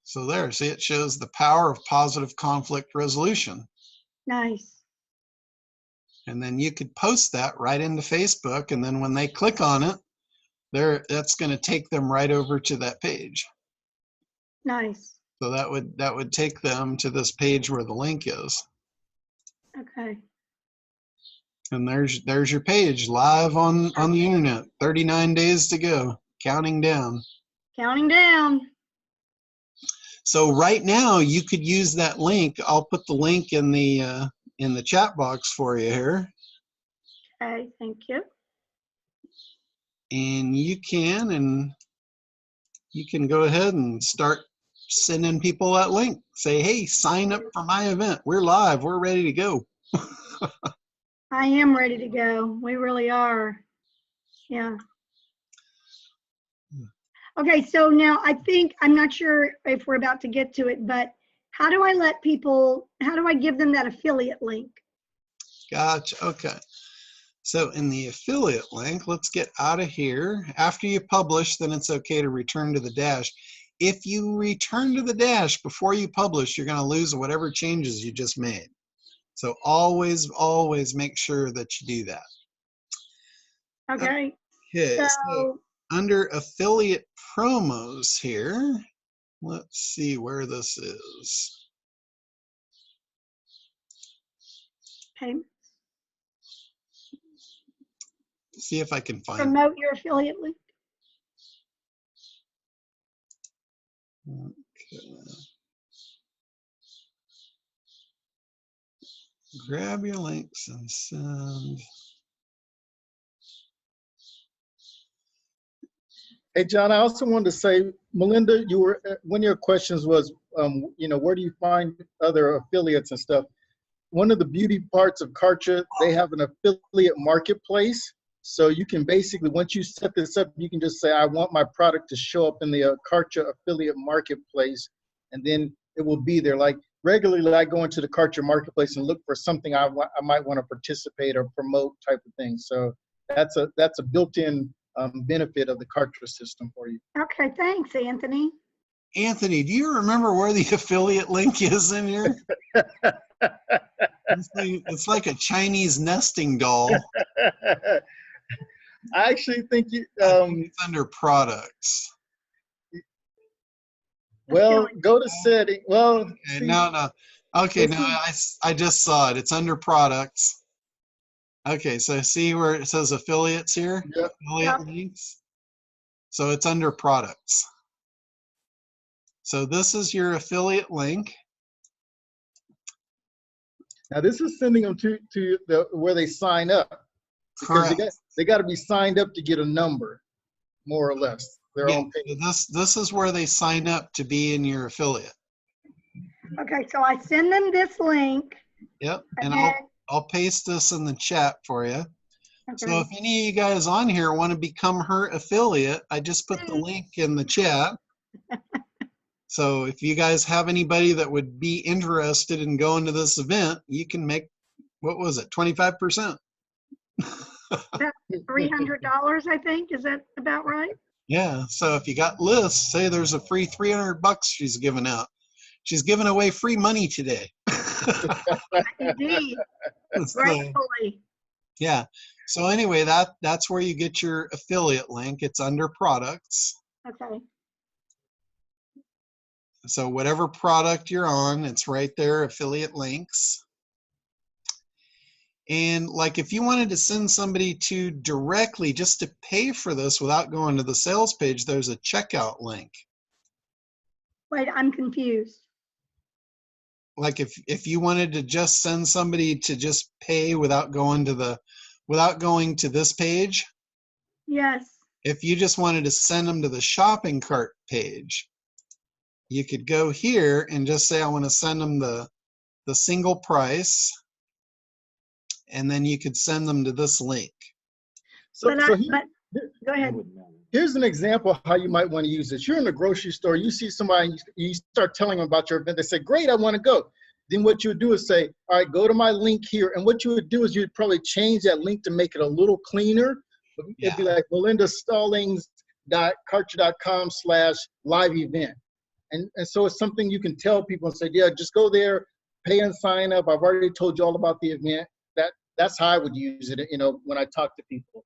A: So there, see, it shows the power of positive conflict resolution.
D: Nice.
A: And then you could post that right into Facebook, and then when they click on it, that's going to take them right over to that page.
D: Nice.
A: So that would take them to this page where the link is.
D: Okay.
A: And there's your page live on the internet. 39 days to go, counting down.
D: Counting down.
A: So right now you could use that link. I'll put the link in the chat box for you here.
D: Okay, thank you.
A: And you can go ahead and start sending people that link. Say, hey, sign up for my event. We're live. We're ready to go.
D: I am ready to go. We really are. Yeah. Okay, so now I think, I'm not sure if we're about to get to it, but how do I give them that affiliate link?
A: Gotcha. Okay. So in the affiliate link, let's get out of here. After you publish, then it's okay to return to the dash. If you return to the dash before you publish, you're going to lose whatever changes you just made. So always make sure that you do that.
D: Okay.
A: Okay. So under affiliate promos here, let's see where this is.
D: Okay.
A: See if I can find
D: Promote your affiliate link.
A: Okay. Grab your links and send.
E: Hey, John, I also wanted to say, Melinda, one of your questions was, where do you find other affiliates and stuff? One of the beauty parts of Kartra, they have an affiliate marketplace. So you can basically, once you set this up, you can just say, I want my product to show up in the Kartra affiliate marketplace, and then it will be there. Like regularly, I go into the Kartra marketplace and look for something I might want to participate or promote type of thing. So that's a built-in benefit of the Kartra system for you.
D: Okay, thanks, Anthony.
A: Anthony, do you remember where the affiliate link is in here? It's like a Chinese nesting doll.
E: I actually think you,
A: I think it's under products.
E: well, go to setting. Well,
A: Okay,
E: see,
A: no. Okay,
E: this
A: no, I just saw it. It's under products. Okay, so see where it says affiliates here?
E: Yep.
A: Affiliate links. So it's under products. So this is your affiliate link.
E: now this is sending them to the where they sign up, because
A: Correct.
E: they got to be signed up to get a number, more or less. Their
A: Yeah,
E: own page.
A: this is where they sign up to be in your affiliate.
D: Okay, so I send them this link.
A: Yep,
D: And
A: and
D: then,
A: I'll paste this in the chat for you. So
D: okay,
A: if any of you guys on here want to become her affiliate, I just put the link in the chat. So if you guys have anybody that would be interested in going to this event, you can make, what was it, 25%?
D: $300, I think. Is that about right?
A: Yeah, so if you got lists, say there's a free $300 she's giving out. She's giving away free money today.
D: Indeed,
A: So,
D: gratefully.
A: yeah. So anyway, that's where you get your affiliate link. It's under products.
D: Okay,
A: So whatever product you're on, it's right there, affiliate links. And like if you wanted to send somebody to directly just to pay for this without going to the sales page, there's a checkout link.
D: wait, I'm confused.
A: Like if you wanted to just send somebody to just pay without going to this page,
D: Yes,
A: if you just wanted to send them to the shopping cart page, you could go here and just say, I want to send them the single price, and then you could send them to this link.
D: but
E: So
D: go ahead.
E: here's an example of how you might want to use this. You're in a grocery store, you see somebody, you start telling them about your event. They say, great, I want to go. Then what you would do is say, all right, go to my link here. And what you would do is you'd probably change that link to make it a little cleaner. It'd be like melindastallings.kartra.com/live event. And so it's something you can tell people and say, yeah, just go there, pay and sign up. I've already told you all about the event. That's how I would use it, when I talk to people.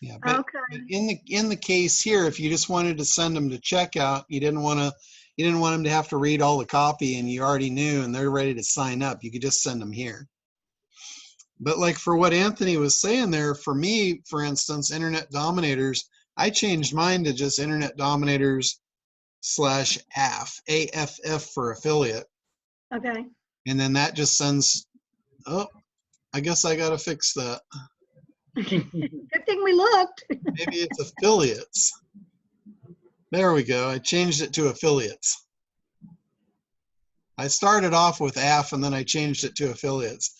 A: Yeah, but
D: Okay,
A: in the case here, if you just wanted to send them to checkout, you didn't want them to have to read all the copy, and you already knew and they're ready to sign up, you could just send them here. But like for what Anthony was saying there, for me, for instance, Internet Dominators, I changed mine to just Internet Dominators /AFF, AFF for affiliate.
D: okay.
A: And then that just sends, oh, I guess I got to fix that.
D: Good thing we looked.
A: Maybe it's affiliates. There we go. I changed it to affiliates. I started off with AF and then I changed it to affiliates.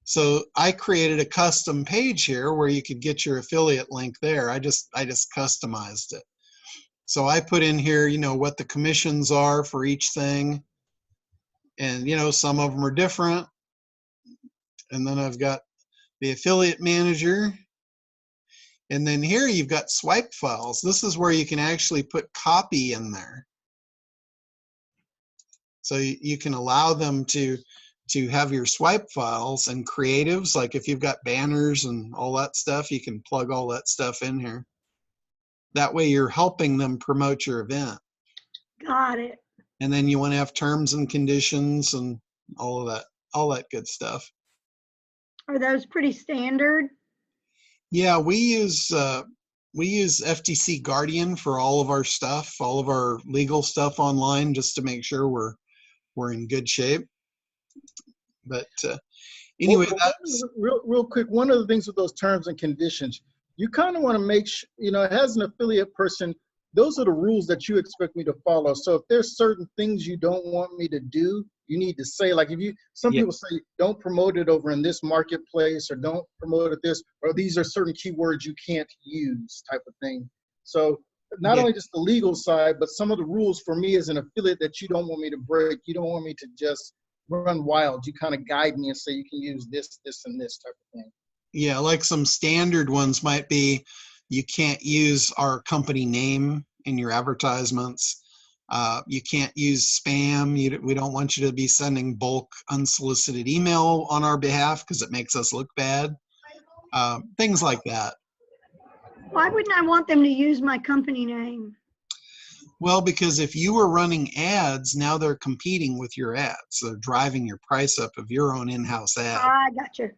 A: So I created a custom page here where you could get your affiliate link there. I just customized it. So I put in here, what the commissions are for each thing. And, some of them are different. And then I've got the affiliate manager. And then here you've got swipe files. This is where you can actually put copy in there. So you can allow them to have your swipe files and creatives. Like if you've got banners and all that stuff, you can plug all that stuff in here. That way you're helping them promote your event.
D: Got it.
A: And then you want to have terms and conditions and all that good stuff.
D: Are those pretty standard?
A: Yeah, we use FTC Guardian for all of our stuff, all of our legal stuff online, just to make sure we're in good shape. But anyway, that's
E: real quick. One of the things with those terms and conditions, you kind of want to make sure, as an affiliate person, those are the rules that you expect me to follow. So if there's certain things you don't want me to do, you need to say, like some people say, don't promote it over in this marketplace, or don't promote it this, or these are certain keywords you can't use, type of thing. So not only just the legal side, but some of the rules for me as an affiliate that you don't want me to break. You don't want me to just run wild. You kind of guide me and say, you can use this, this, and this type of thing.
A: Yeah, like some standard ones might be, you can't use our company name in your advertisements. You can't use spam. We don't want you to be sending bulk unsolicited email on our behalf because it makes us look bad. Things like that.
D: Why wouldn't I want them to use my company name?
A: Well, because if you were running ads, now they're competing with your ads. They're driving your price up of your own in-house ad.
D: I got you.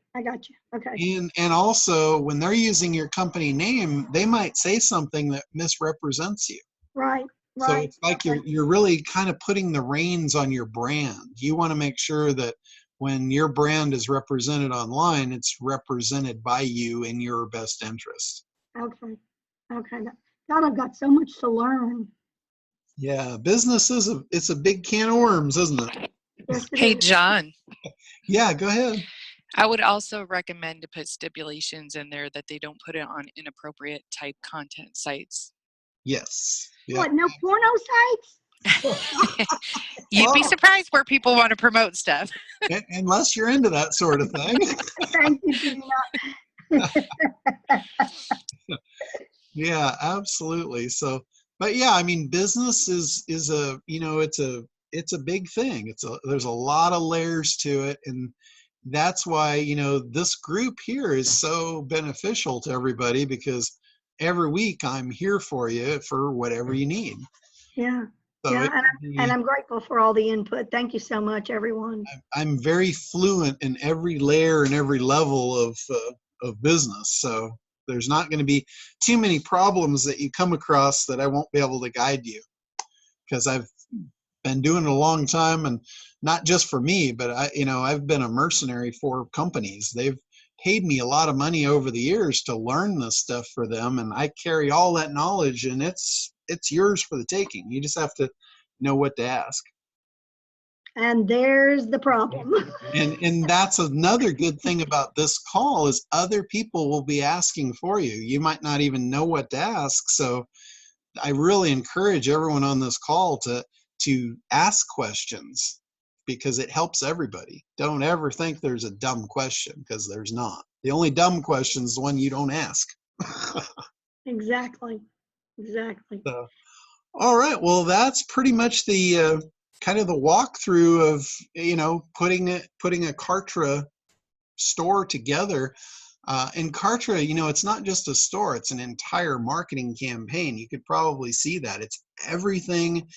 D: Okay.
A: And also, when they're using your company name, they might say something that misrepresents you.
D: Right.
A: So it's like you're really kind of putting the reins on your brand. You want to make sure that when your brand is represented online, it's represented by you in your best interest.
D: Okay. God, I've got so much to learn.
A: Yeah, business it's a big can of worms, isn't it?
D: Yes, it
C: Hey,
D: is.
C: John,
A: Yeah, go ahead.
C: I would also recommend to put stipulations in there that they don't put it on inappropriate type content sites.
A: Yes. Yeah.
D: What, no porno sites?
C: You'd be
A: Well,
C: surprised where people want to promote stuff.
A: unless you're into that sort of thing.
D: Thank you, Gina.
A: Yeah, absolutely. So, but yeah, I mean, business is a, it's a big thing. There's a lot of layers to it. And that's why, this group here is so beneficial to everybody, because every week I'm here for you for whatever you need.
D: Yeah.
A: So
D: Yeah, and I'm grateful for all the input. Thank you so much, everyone.
A: I'm very fluent in every layer and every level of business. So there's not going to be too many problems that you come across that I won't be able to guide you, because I've been doing it a long time, and not just for me, but I've been a mercenary for companies. They've paid me a lot of money over the years to learn this stuff for them, and I carry all that knowledge, and it's yours for the taking. You just have to know what to ask.
D: And there's the problem.
A: And that's another good thing about this call, is other people will be asking for you. You might not even know what to ask. So I really encourage everyone on this call to ask questions, because it helps everybody. Don't ever think there's a dumb question, because there's not. The only dumb question is the one you don't ask.
D: Exactly.
A: So, all right. Well, that's pretty much the kind of the walkthrough of, putting a Kartra store together. And Kartra, it's not just a store, it's an entire marketing campaign. You could probably see that. It's everything.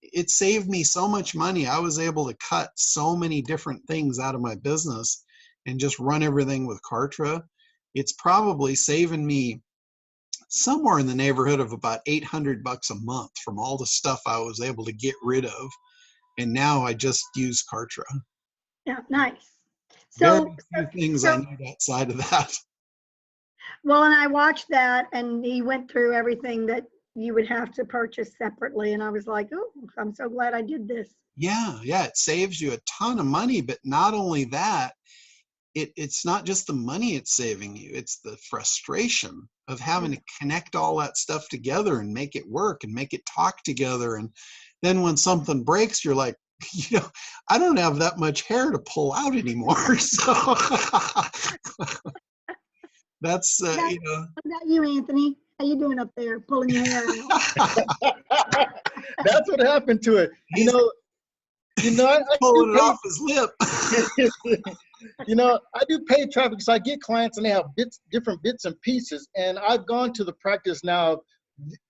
A: It saved me so much money. I was able to cut so many different things out of my business and just run everything with Kartra. It's probably saving me somewhere in the neighborhood of about $800 a month from all the stuff I was able to get rid of. And now I just use Kartra.
D: Yeah, nice.
A: Very few things I need outside of that.
D: Well, and I watched that, and he went through everything that you would have to purchase separately. And I was like, oh, I'm so glad I did this.
A: Yeah, it saves you a ton of money. But not only that, it's not just the money it's saving you, it's the frustration of having to connect all that stuff together and make it work and make it talk together. And then when something breaks, you're like, I don't have that much hair to pull out anymore. So that's,
D: What about you, Anthony? How you doing up there, pulling your hair out?
E: That's what happened to it. I
A: pulling it off his lip.
E: I do paid traffic, so I get clients and they have different bits and pieces. And I've gone to the practice now,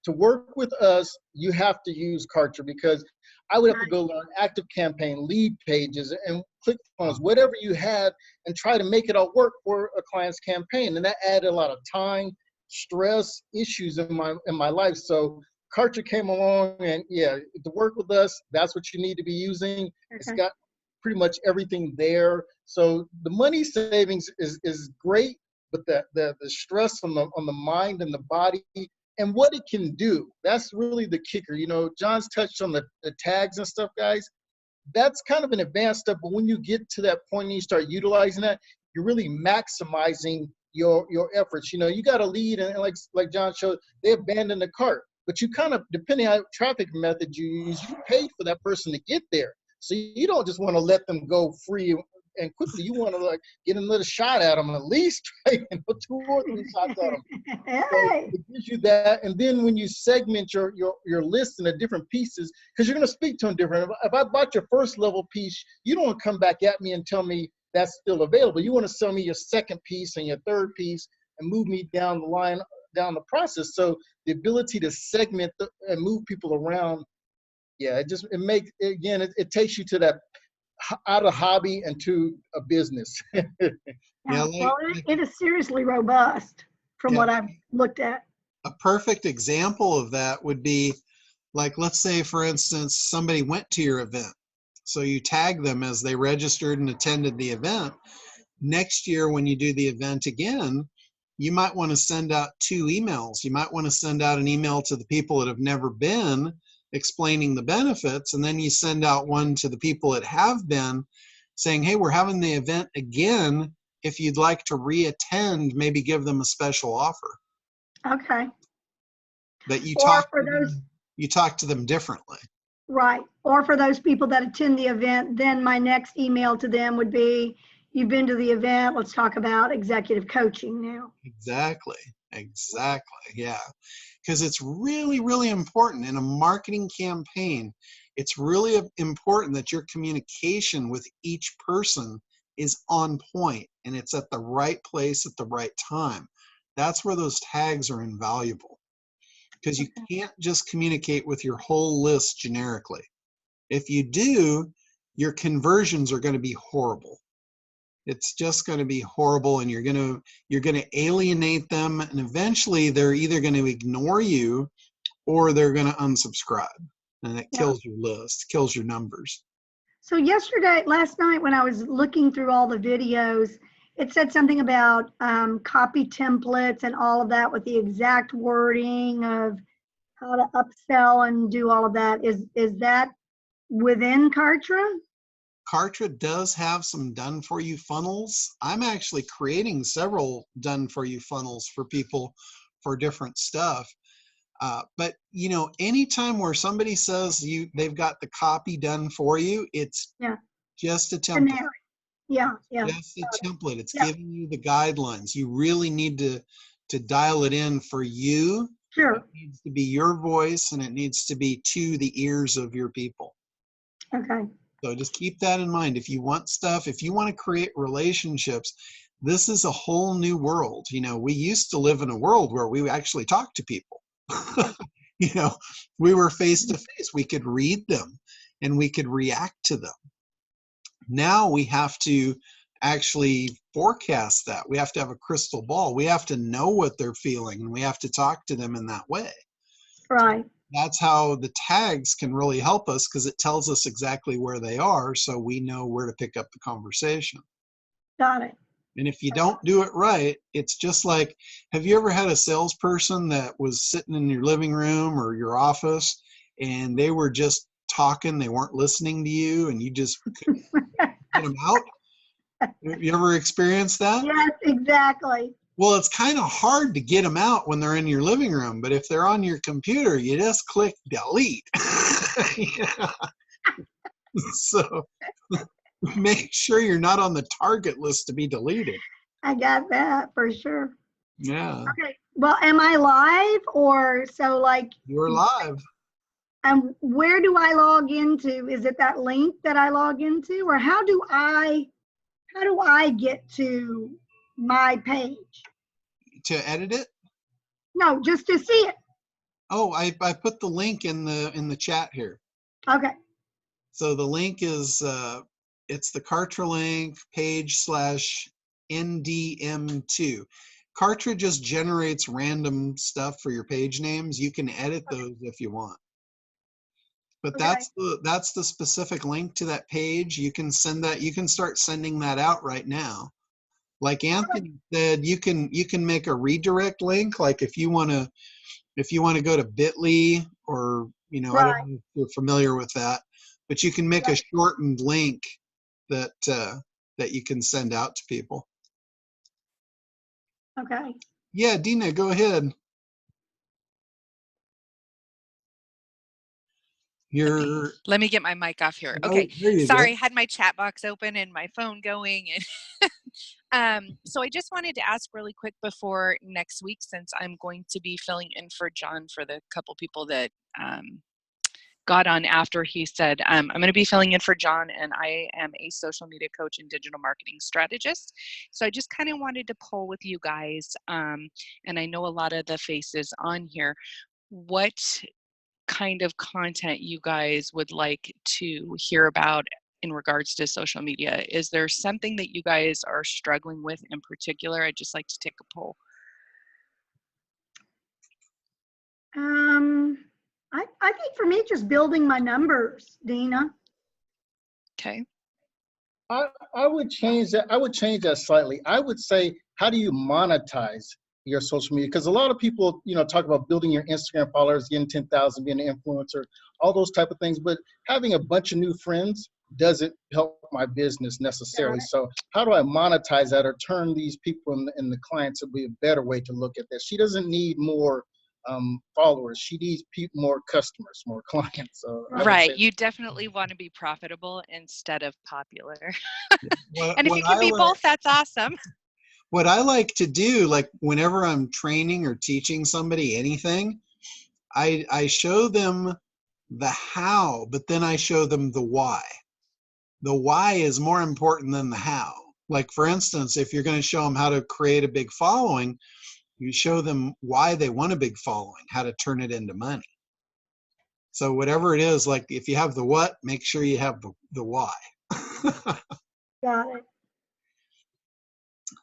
E: to work with us, you have to use Kartra, because I would have to go learn active campaign, lead pages, and click funnels, whatever you had, and try to make it all work for a client's campaign. And that added a lot of time, stress, issues in my life. So Kartra came along, and to work with us, that's what you need to be using. Okay. It's got pretty much everything there. So the money savings is great, but the stress on the mind and the body and what it can do, that's really the kicker. John's touched on the tags and stuff, guys. That's kind of an advanced step, but when you get to that point and you start utilizing that, you're really maximizing your efforts. You got a lead, and like John showed, they abandon the cart. But you kind of, depending on traffic method you use, you paid for that person to get there. So you don't just want to let them go free and quickly you want to like get another shot at them at least, right? 2 or 3 shots at them. So
D: Hey,
E: it gives you that, and then when you segment your list into different pieces, because you're going to speak to them different. If I bought your first level piece, you don't want to come back at me and tell me that's still available. You want to sell me your second piece and your third piece and move me down the line, down the process. So the ability to segment and move people around, yeah, it takes you to that out of hobby and to a business.
A: Yeah,
D: well, it is seriously robust from
A: Yeah.
D: what I've looked at.
A: a perfect example of that would be, like, let's say, for instance, somebody went to your event. So you tag them as they registered and attended the event. Next year, when you do the event again, you might want to send out 2 emails. You might want to send out an email to the people that have never been, explaining the benefits, and then you send out one to the people that have been, saying, hey, we're having the event again. If you'd like to re-attend, maybe give them a special offer.
D: Okay.
A: That you
D: Or for those,
A: talk to them differently.
D: right. Or for those people that attend the event, then my next email to them would be, you've been to the event, let's talk about executive coaching now.
A: Exactly. Yeah. Because it's really, really important in a marketing campaign. It's really important that your communication with each person is on point and it's at the right place at the right time. That's where those tags are invaluable, because you can't just communicate with your whole list generically. If you do, your conversions are going to be horrible. It's just going to be horrible, and you're going to alienate them, and eventually they're either going to ignore you or they're going to unsubscribe, and it kills your list, kills your numbers.
D: So last night when I was looking through all the videos, it said something about copy templates and all of that with the exact wording of how to upsell and do all of that. Is that within Kartra?
A: Kartra does have some done-for-you funnels. I'm actually creating several done-for-you funnels for people for different stuff. But anytime where somebody says they've got the copy done for you, it's just a template.
D: Generic. Yeah.
A: Just a template. It's giving you the guidelines. You really need to dial it in for you.
D: Sure.
A: It needs to be your voice, and it needs to be to the ears of your people.
D: Okay.
A: So just keep that in mind. If you want to create relationships, this is a whole new world. We used to live in a world where we actually talked to people. We were face to face. We could read them and we could react to them. Now we have to actually forecast that. We have to have a crystal ball. We have to know what they're feeling, and we have to talk to them in that way.
D: Right.
A: That's how the tags can really help us, because it tells us exactly where they are, so we know where to pick up the conversation.
D: Got it.
A: And if you don't do it right, it's just like, have you ever had a salesperson that was sitting in your living room or your office and they were just talking, they weren't listening to you, and you just couldn't get them out? Have you ever experienced that?
D: Yes, exactly.
A: Well, it's kind of hard to get them out when they're in your living room, but if they're on your computer, you just click delete. So make sure you're not on the target list to be deleted.
D: I got that for sure.
A: Yeah.
D: Okay. Well, am I live or so like?
A: You're live.
D: Where do I log into? Is it that link that I log into, or how do I get to my page?
A: To edit it?
D: No, just to see it.
A: Oh, I put the link in the chat here.
D: Okay.
A: So the link is it's the Kartra link page/NDM2. Kartra just generates random stuff for your page names. You can edit those if you want. But that's the specific link to that page. You can send that. You can start sending that out right now. Like Anthony said, you can make a redirect link. Like if you want to go to Bitly, or I don't know if you're familiar with that, but you can make a shortened link that you can send out to people.
D: Okay.
A: Yeah, Dina, go ahead. You're,
C: Let me get my mic off here.
A: oh,
C: Okay.
A: there you go.
C: Sorry, had my chat box open and my phone going. And so I just wanted to ask really quick before next week, since I'm going to be filling in for John for the couple people that got on after he said, I'm going to be filling in for John, and I am a social media coach and digital marketing strategist. So I just kind of wanted to poll with you guys, and I know a lot of the faces on here, what kind of content you guys would like to hear about in regards to social media. Is there something that you guys are struggling with in particular? I'd just like to take a poll.
D: I think for me, just building my numbers, Dina.
C: Okay.
E: I would change that. I would change that slightly. I would say, how do you monetize your social media? Because a lot of people, talk about building your Instagram followers, getting 10,000, being an influencer, all those type of things. But having a bunch of new friends doesn't help my business necessarily. So how do I monetize that or turn these people in the clients? Would be a better way to look at that. She doesn't need more followers. She needs more customers, more clients. So
C: right. You definitely want to be profitable instead of popular.
A: What,
C: and if you can be both, that's awesome.
A: What I like to do, like whenever I'm training or teaching somebody anything, I show them the how, but then I show them the why. The why is more important than the how. Like for instance, if you're going to show them how to create a big following, you show them why they want a big following, how to turn it into money. So whatever it is, like if you have the what, make sure you have the why.
D: Got it.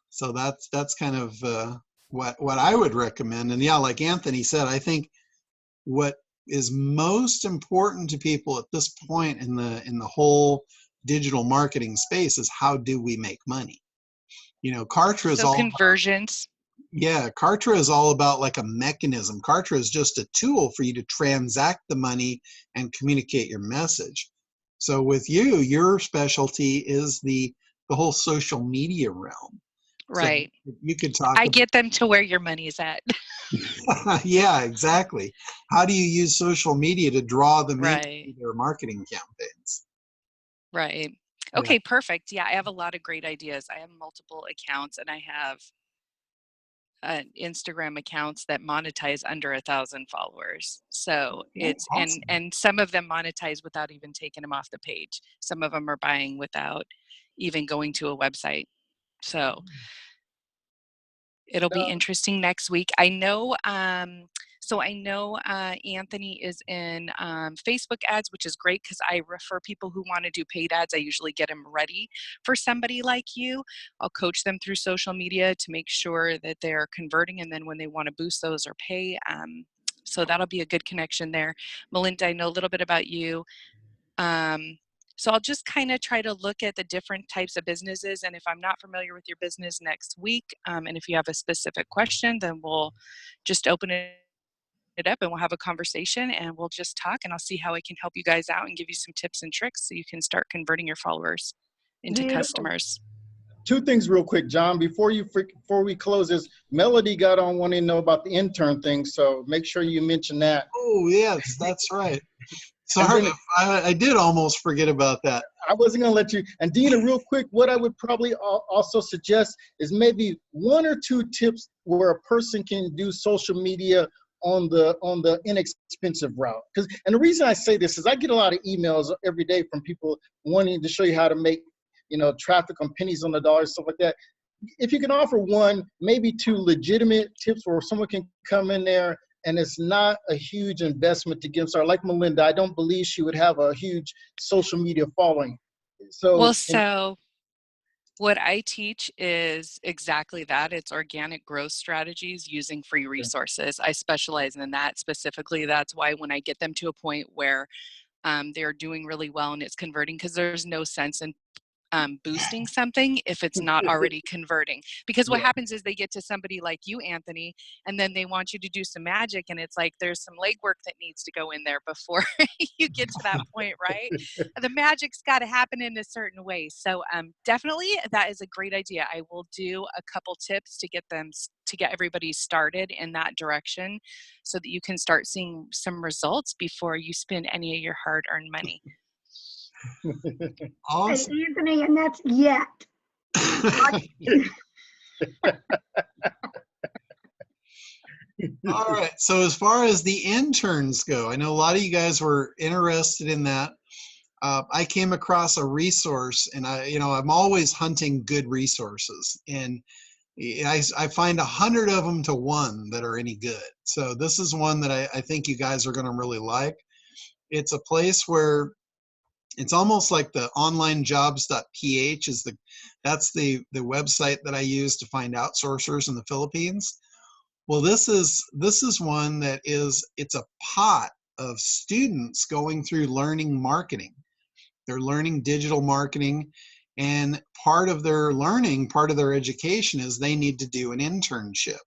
A: So that's kind of what I would recommend. And yeah, like Anthony said, I think what is most important to people at this point in the whole digital marketing space is how do we make money? Kartra is
C: so
A: all
C: conversions.
A: Kartra is all about like a mechanism. Kartra is just a tool for you to transact the money and communicate your message. So with you, your specialty is the whole social media realm.
C: Right.
A: So you could talk
C: I get them to where your money is at.
A: Yeah, exactly. How do you use social media to draw them
C: right.
A: into their marketing campaigns?
C: Right.
A: Yeah.
C: Okay, perfect. Yeah, I have a lot of great ideas. I have multiple accounts, and I have Instagram accounts that monetize under 1,000 followers. So it's
A: awesome.
C: and some of them monetize without even taking them off the page. Some of them are buying without even going to a website. So it'll be interesting next week. I know. So I know Anthony is in Facebook ads, which is great because I refer people who want to do paid ads. I usually get them ready for somebody like you. I'll coach them through social media to make sure that they're converting, and then when they want to boost those or pay. So that'll be a good connection there. Melinda, I know a little bit about you. So I'll just kind of try to look at the different types of businesses. And if I'm not familiar with your business next week, and if you have a specific question, then we'll just open it up and we'll have a conversation and we'll just talk, and I'll see how I can help you guys out and give you some tips and tricks so you can start converting your followers into customers.
E: Two things real quick, John, before we close this. Melody got on wanting to know about the intern thing, so make sure you mention that.
A: Oh, yes, that's right. Sorry, I did almost forget about that.
E: I wasn't going to let you. And Dina, real quick, what I would probably also suggest is maybe 1 or 2 tips where a person can do social media on the inexpensive route. And the reason I say this is I get a lot of emails every day from people wanting to show you how to make, traffic on pennies on the dollar, stuff like that. If you can offer 1, maybe 2 legitimate tips where someone can come in there and it's not a huge investment to get started. Like Melinda, I don't believe she would have a huge social media following.
C: So what I teach is exactly that. It's organic growth strategies using free resources. I specialize in that specifically. That's why when I get them to a point where they're doing really well and it's converting, because there's no sense in boosting something if it's not already converting. Because what
E: Yeah.
C: happens is they get to somebody like you, Anthony, and then they want you to do some magic, and it's like there's some legwork that needs to go in there before you get to that point, right? The magic's got to happen in a certain way. So definitely that is a great idea. I will do a couple tips to get everybody started in that direction so that you can start seeing some results before you spend any of your hard-earned money.
D: Hey,
A: Awesome.
D: Anthony, and that's yet.
A: All right. So as far as the interns go, I know a lot of you guys were interested in that. I came across a resource, and I'm always hunting good resources, and I find 100 of them to 1 that are any good. So this is one that I think you guys are going to really like. It's a place where it's almost like the onlinejobs.ph that's the website that I use to find outsourcers in the Philippines. Well, this is one that it's a pot of students going through learning marketing. They're learning digital marketing, and part of their learning, part of their education is they need to do an internship.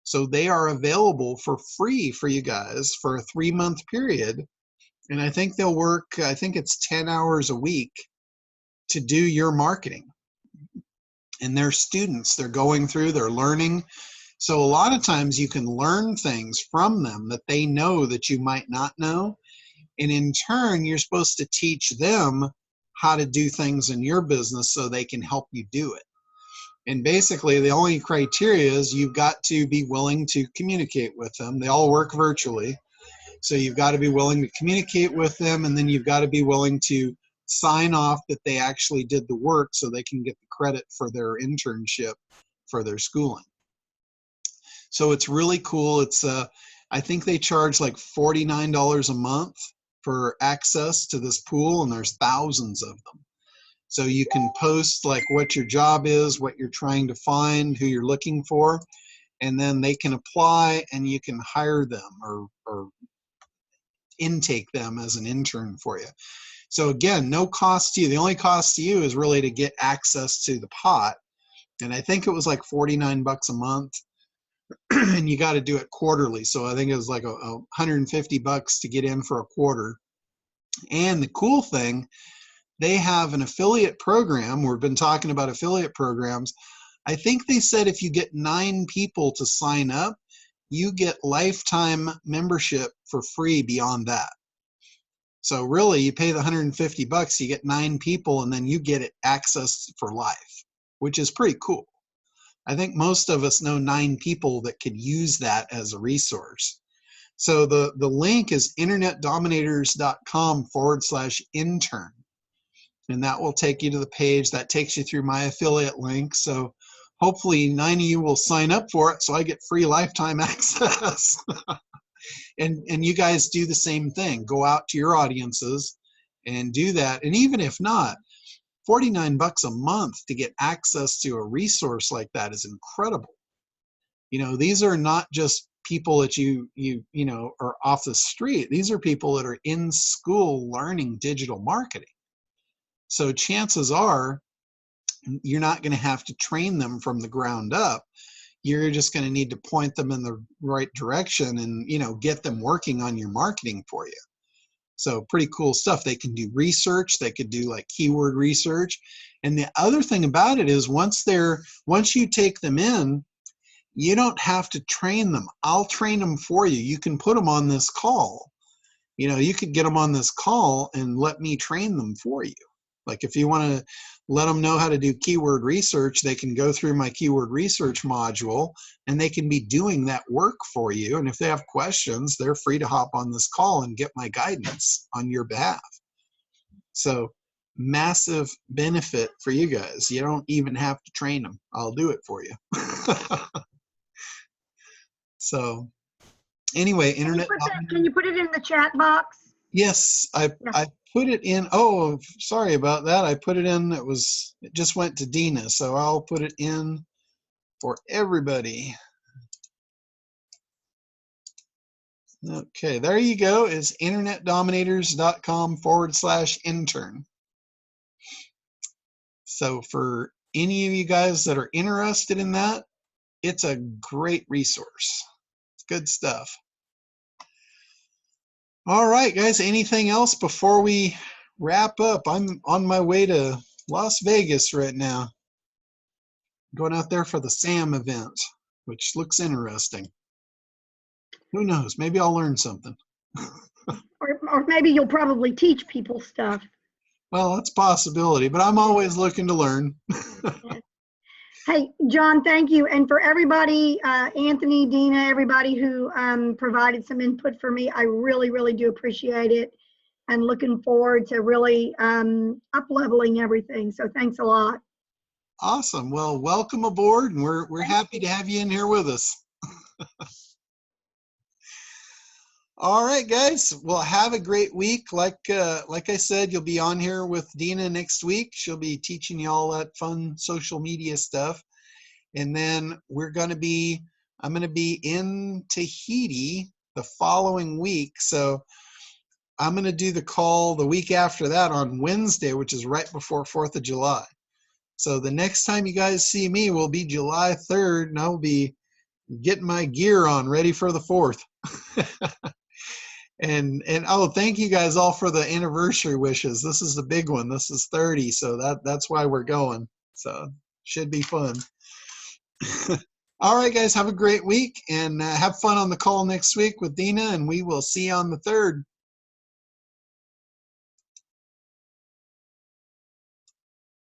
A: So they are available for free for you guys for a 3-month period. And I think they'll work, I think it's 10 hours a week to do your marketing. And they're students, they're going through, they're learning. So a lot of times you can learn things from them that they know that you might not know. And in turn, you're supposed to teach them how to do things in your business so they can help you do it. And basically, the only criteria is you've got to be willing to communicate with them. They all work virtually. So you've got to be willing to communicate with them, and then you've got to be willing to sign off that they actually did the work so they can get the credit for their internship for their schooling. So it's really cool. It's I think they charge like $49 a month for access to this pool, and there's thousands of them. So you can post like what your job is, what you're trying to find, who you're looking for, and then they can apply and you can hire them or intake them as an intern for you. So again, no cost to you. The only cost to you is really to get access to the pot. And I think it was like 49 bucks a month. And you got to do it quarterly. So I think it was like 150 bucks to get in for a quarter. And the cool thing, they have an affiliate program. We've been talking about affiliate programs. I think they said if you get 9 people to sign up, you get lifetime membership for free beyond that. So really, you pay the 150 bucks, you get 9 people, and then you get it access for life, which is pretty cool. I think most of us know 9 people that could use that as a resource. So the link is internetdominators.com/intern. And that will take you to the page. That takes you through my affiliate link. So hopefully 9 of you will sign up for it so I get free lifetime access. And you guys do the same thing. Go out to your audiences and do that. And even if not, 49 bucks a month to get access to a resource like that is incredible. You know, these are not just people that you know are off the street. These are people that are in school learning digital marketing. So chances are you're not going to have to train them from the ground up. You're just going to need to point them in the right direction and, you know, get them working on your marketing for you. So pretty cool stuff. They can do research. They could do like keyword research. And the other thing about it is once you take them in, you don't have to train them. I'll train them for you. You can put them on this call. You know, you could get them on this call and let me train them for you. Like if you want to let them know how to do keyword research, they can go through my keyword research module and they can be doing that work for you. And if they have questions, they're free to hop on this call and get my guidance on your behalf. So massive benefit for you guys. You don't even have to train them. I'll do it for you. So anyway, internet.
D: Can you put it in the chat box?
A: Yes, I put it in. Oh, sorry about that. I put it in. It just went to Dina, so I'll put it in for everybody. Okay, there you go. It's internetdominators.com/intern. So for any of you guys that are interested in that, it's a great resource. It's good stuff. All right, guys, anything else before we wrap up? I'm on my way to Las Vegas right now. Going out there for the SAM event, which looks interesting. Who knows? Maybe I'll learn something.
D: Or maybe you'll probably teach people stuff.
A: Well, that's a possibility, but I'm always looking to learn.
D: Hey, John, thank you. And for everybody, Anthony, Dina, everybody who provided some input for me, I really, really do appreciate it. And looking forward to really up-leveling everything. So thanks a lot.
A: Awesome. Well, welcome aboard, and we're happy to have you in here with us. All right, guys. Well, have a great week. Like I said, you'll be on here with Dina next week. She'll be teaching you all that fun social media stuff. And then I'm going to be in Tahiti the following week. So I'm going to do the call the week after that on Wednesday, which is right before 4th of July. So the next time you guys see me will be July 3rd, and I'll be getting my gear on, ready for the 4th. And oh, thank you guys all for the anniversary wishes. This is the big one. This is 30, so that's why we're going. So should be fun. All right, guys, have a great week, and have fun on the call next week with Dina, and we will see you on the 3rd.